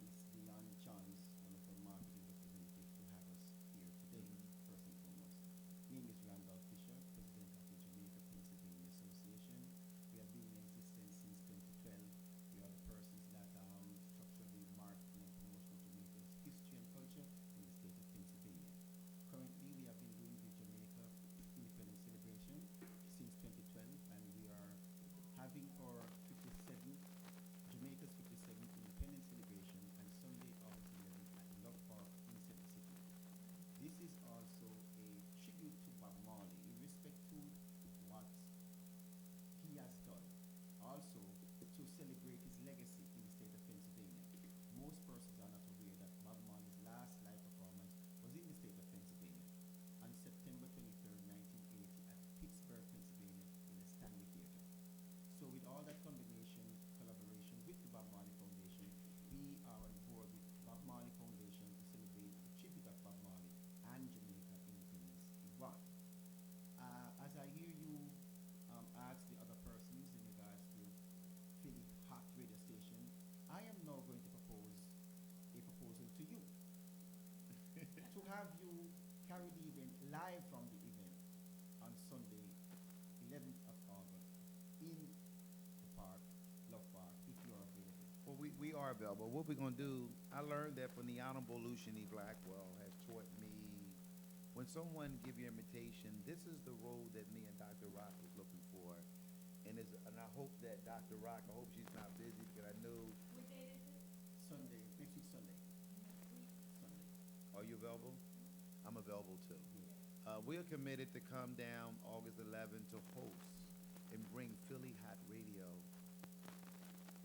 Miss Dion Johns, one of our marketing representatives, to have us here today, first and foremost. My name is Randolph Fisher, President of the Jamaica Pennsylvania Association. celebrate his legacy in the state of Pennsylvania. Most persons are not aware that Bob Marley's last live performance was in the state of Pennsylvania on September 23rd, 1980 at Pittsburgh, Pennsylvania in the Stanley Theater. So with all that combination, collaboration with the Bob Marley Foundation, we are on board with Bob Marley Foundation to celebrate the tribute of Bob Marley and Jamaica independence in one. As I hear you ask the other persons in regards to Philly Hott radio station, I am now going to propose a proposal to you to have you carry the event live from the event on Sunday, 11th of August in the park, Love Park, if you are available. Well, we are available. What we're going to do, I learned that from the Honorable Lucian E. Blackwell has taught me, when someone give you an invitation, this is the road that me and Dr. Rock was looking for. And I hope that Dr. Rock, I hope she's not busy, because I know. What date is it? Sunday, next week Sunday. Sunday. Are you available? I'm available too. We're committed to come down August 11th to host and bring Philly Hot Radio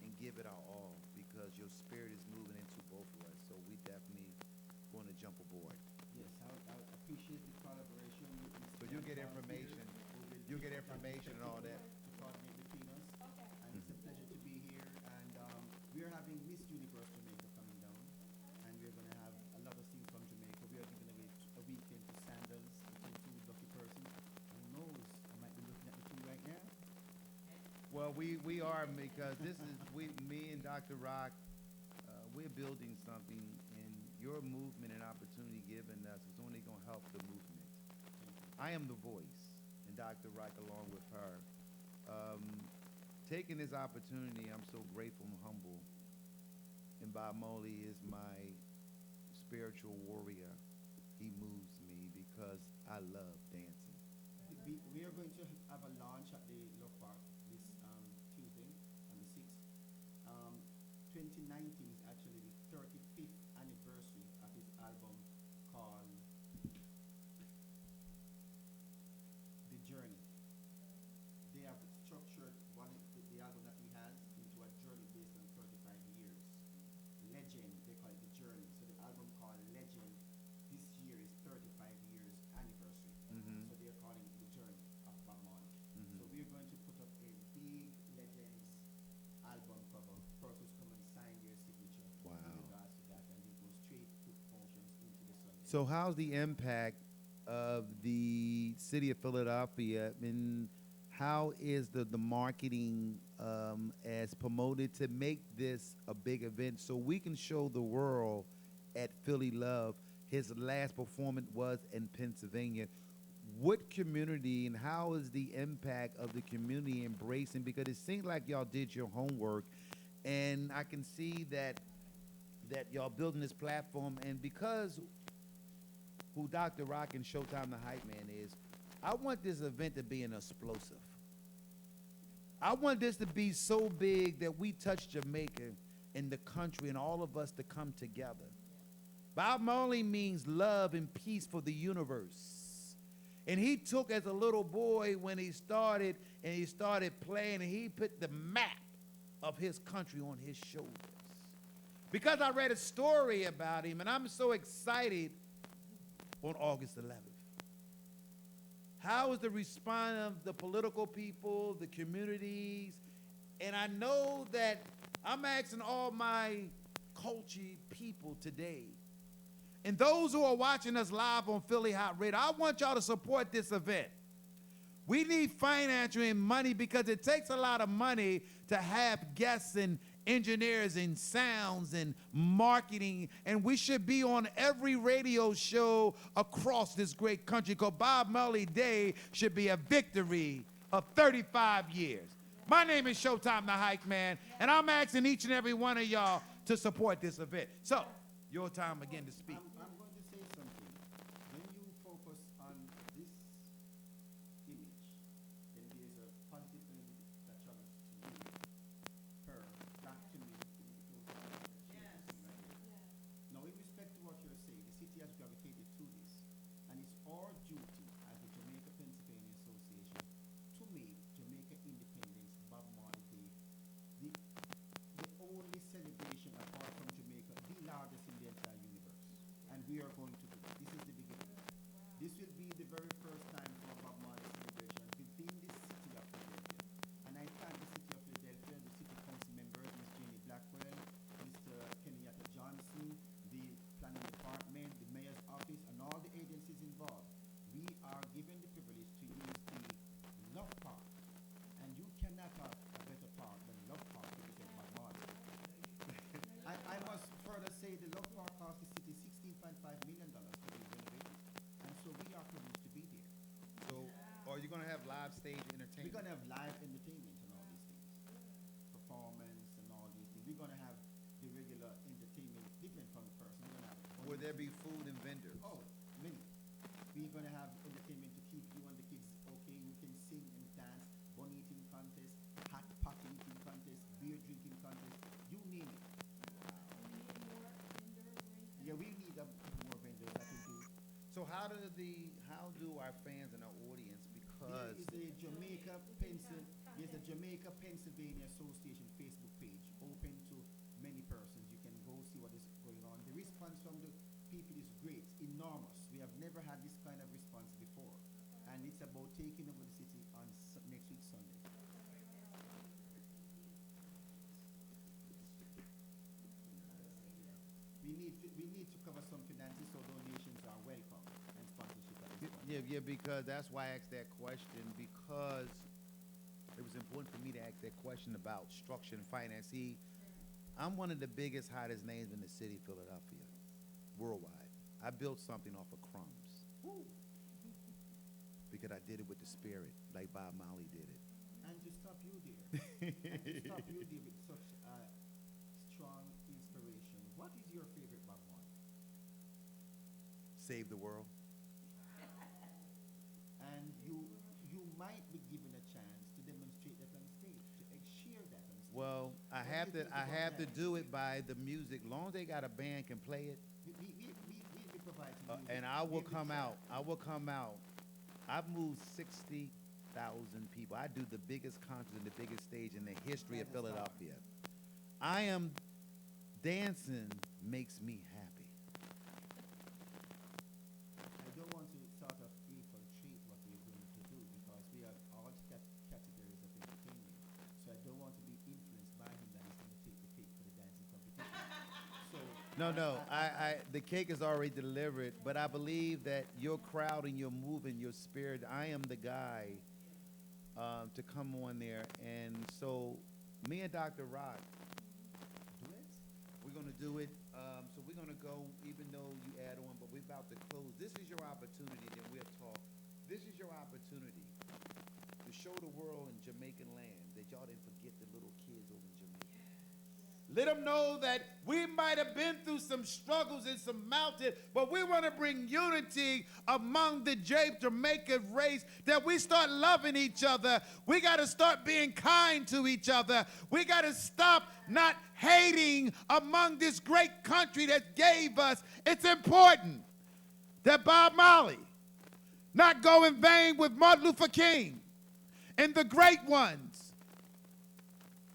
and give it our all, because your spirit is moving into both of us. So we definitely going to jump aboard. Yes, I appreciate the collaboration with Mr. So you'll get John information. Peter. You'll get information and all that. To coordinate between us. Okay. And it's a pleasure to be here. And we are having Miss Universe Jamaica coming down. And we're going to have a lot of things from Jamaica. We are giving away a weekend to Sandals, to two lucky persons. Who knows? I might be looking at the two right now. Well, we are, because this is, me and Dr. Rock, we're building something, and your movement and opportunity given us is only going to help the movement. I am the voice, and Dr. Rock along with her. Taking this opportunity, I'm so grateful and humble. And Bob Marley is my spiritual warrior. He moves me because I love dancing. We are going to have a launch at the Love Park this Tuesday on the 6th. 2019 is actually the 35th anniversary of his album called The Journey. They have structured the album that he has into a journey based on 35 years. Legend, they call it The Journey. So the album called Legend this year is 35 years anniversary. Mhm. So they are calling it The Journey of Bob Marley. Mhm. So we're going to put up a big Legends album cover. Persons come and sign their signature Wow. in regards to that, and it goes straight to promotions into the Sunday. So how's the impact of the city of Philadelphia, and how is the marketing as promoted to make this a big event so we can show the world at Philly Love? His last performance was in Pennsylvania. What community and how is the impact of the community embracing? Because it seems like y'all did your homework, and I can see that y'all building this platform, and because who Dr. Rock and Showtime the Hype Man is, I want this event to be an explosive. I want this to be so big that we touch Jamaica and the country and all of us to come together. Bob Marley means love and peace for the universe. And he took, as a little boy, when he started playing, and he put the map of his country on his shoulders. Because I read a story about him, and I'm so excited on August 11th. How is the response of the political people, the communities? And I know that I'm asking all my culture people today, and those who are watching us live on Philly Hot Radio, I want y'all to support this event. We need financial and money, because it takes a lot of money to have guests and engineers and sounds and marketing, and we should be on every radio show across this great country, because Bob Marley Day should be a victory of 35 years. My name is Showtime the Hype Man, and I'm asking each and every one of y'all to support this event. So, your time again to speak. I'm going to say something. When you focus on this image, then there's a positive energy that travels to you, her, back to me, Now, in respect to what you're saying, the city has gravitated to this, and it's our duty as the Jamaica Pennsylvania Association to make Jamaica Independence Bob Marley Day the live stage We're entertainment. gonna have live entertainment and all these things, performance and all these things. We're gonna have the regular entertainment different from the person. We're gonna have Will there be food and vendors? oh, many. We're gonna have entertainment to keep you and the kids okay. You can sing and dance, bun eating contest, hot pot eating contest, beer drinking contest. You name it. Yeah, we need more vendors that can do. So how do our fans and our audience, There because is a there's a Jamaica, Pennsylvania Association Facebook page open to many persons. You can go see what is going on. The response from the people is great, enormous. We have never had this kind of response before. And it's about taking over the city on next week Sunday. We need to cover some finances so donations are welcome and sponsorship at this point. yeah, because that's why I asked that question, because it was important for me to ask that question about structure and finance. See, I'm one of the biggest, hottest names in the city of Philadelphia, worldwide. I built something off of crumbs. Because I did it with the spirit, like Bob Marley did it. And to stop you there, with such strong inspiration, what is your favorite Bob Marley? Save the world. And you might be given a chance to demonstrate that on stage, to share that on stage. Well, I What have do to you think about that? do it by the music. Long as they got a band can play it, We provide some music. and I will Give the come chance. out. I will come out. I've moved 60,000 people. I do the biggest concert and the biggest stage in the history of That is Philadelphia. Dancing makes me happy. I don't want to sort of infiltrate what we're going to do because we have all categories of entertainment. So I don't want to be influenced by him that he's going to take the cake for the dancing competition. So No. The cake is already delivered, but I believe that your crowd and your movement, your spirit, I am the guy to come on there. And so me and Dr. Rock, we're going to do it. So we're going to go, even though you add on, but we're about to close. This is your opportunity, then we'll talk. This is your opportunity to show the world in Jamaican land that y'all didn't forget the little kids over in Jamaica. Let them know that we might have been through some struggles and some mountains, but we want to bring unity among the Jamaican race, that we start loving each other. We got to start being kind to each other. We got to stop not hating among this great country that gave us. It's important that Bob Marley not go in vain with Martin Luther King and the great ones.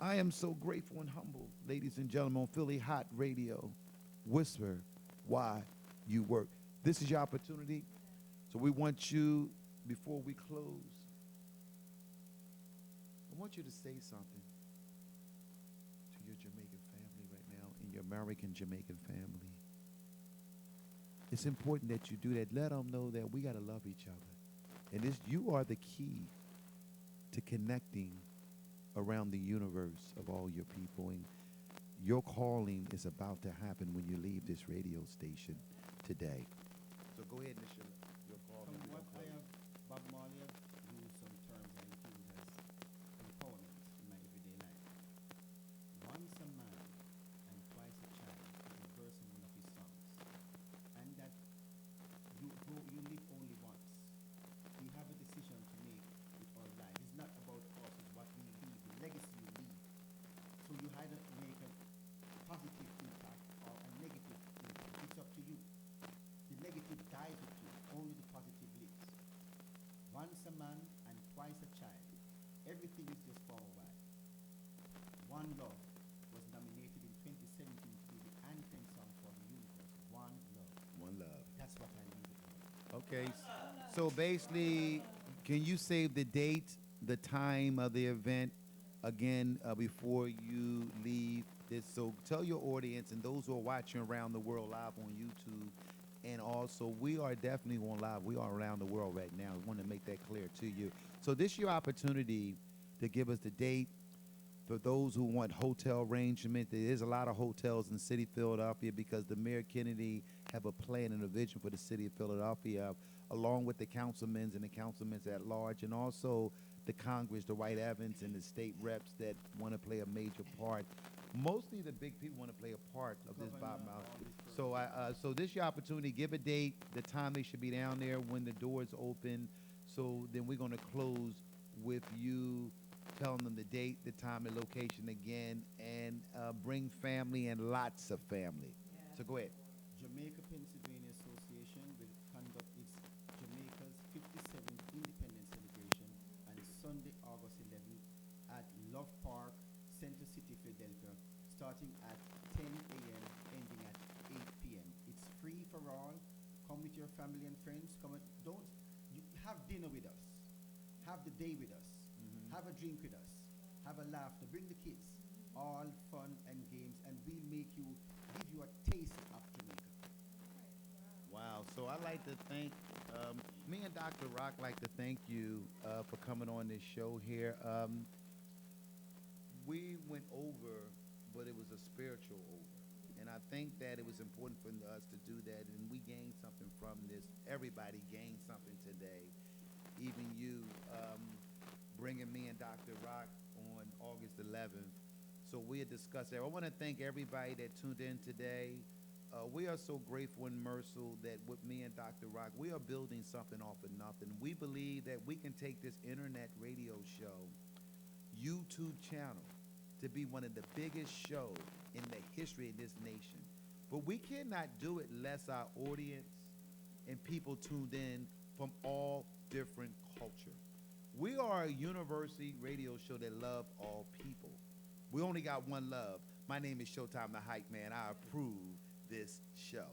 I am so grateful and humble, ladies and gentlemen, on Philly Hot Radio. Whisper why you work. This is your opportunity. So we want you, before we close, I want you to say something to your Jamaican family right now, and your American Jamaican family. It's important that you do that. Let them know that we got to love each other. And you are the key to connecting around the universe of all your people. And your calling is about to happen when you leave this radio station today. So go ahead and issue your call. From what I have, Bob Marley have used some terms I include as components in my everyday life. Once a man and twice a child is a verse in one of his songs. And that you live only once. We have a decision to make with our life. It's not about us, it's what we leave, the legacy you leave. So you either make a positive impact or a negative impact. It's up to you. The negative dies with you, only the positive lives. Once a man and twice a child. Everything is just for a while. One Love was nominated in 2017 to be the anthem song for the universe. One Love. One love. That's what I leave it with. Okay. So basically, can you save the date, the time of the event again before you leave this? So tell your audience and those who are watching around the world live on YouTube. And also, we are definitely on live. We are around the world right now. We want to make that clear to you. So this is your opportunity to give us the date. For those who want hotel arrangement, there is a lot of hotels in the city of Philadelphia because the Mayor Kennedy have a plan and a vision for the city of Philadelphia along with the councilmen and the councilmen at large, and also the Congress, the White Evans, and the state reps that want to play a major part. Mostly the big people want to play a part of this Bob Mouth. So this your opportunity. Give a date, the time they should be down there, when the doors open. So then we're going to close with you telling them the date, the time, and location again, and bring family and lots of family. So go ahead. Jamaica Pennsylvania Association will conduct its Jamaica's 57th Independence Celebration on Sunday, August 11th at Love Park, Center City, Philadelphia, starting at 10 a.m., ending at 8 p.m. It's free for all. Come with your family and friends. Come and you have dinner with us. Have the day with us. Have a drink with us. Have a laughter. Bring the kids. All fun and games, and we'll give you a taste of Jamaica. Wow. So I'd like to thank, me and Dr. Rock like to thank you for coming on this show here. We went over, but it was a spiritual over. And I think that it was important for us to do that, and we gained something from this. Everybody gained something today. Even you bringing me and Dr. Rock on August 11th. So we'll discuss that. I want to thank everybody that tuned in today. We are so grateful and merciful that with me and Dr. Rock, we are building something off of nothing. We believe that we can take this internet radio show, YouTube channel, to be one of the biggest shows in the history of this nation. But we cannot do it unless our audience and people tuned in from all different culture. We are a university radio show that love all people. We only got one love. My name is Showtime the Hype Man. I approve this show.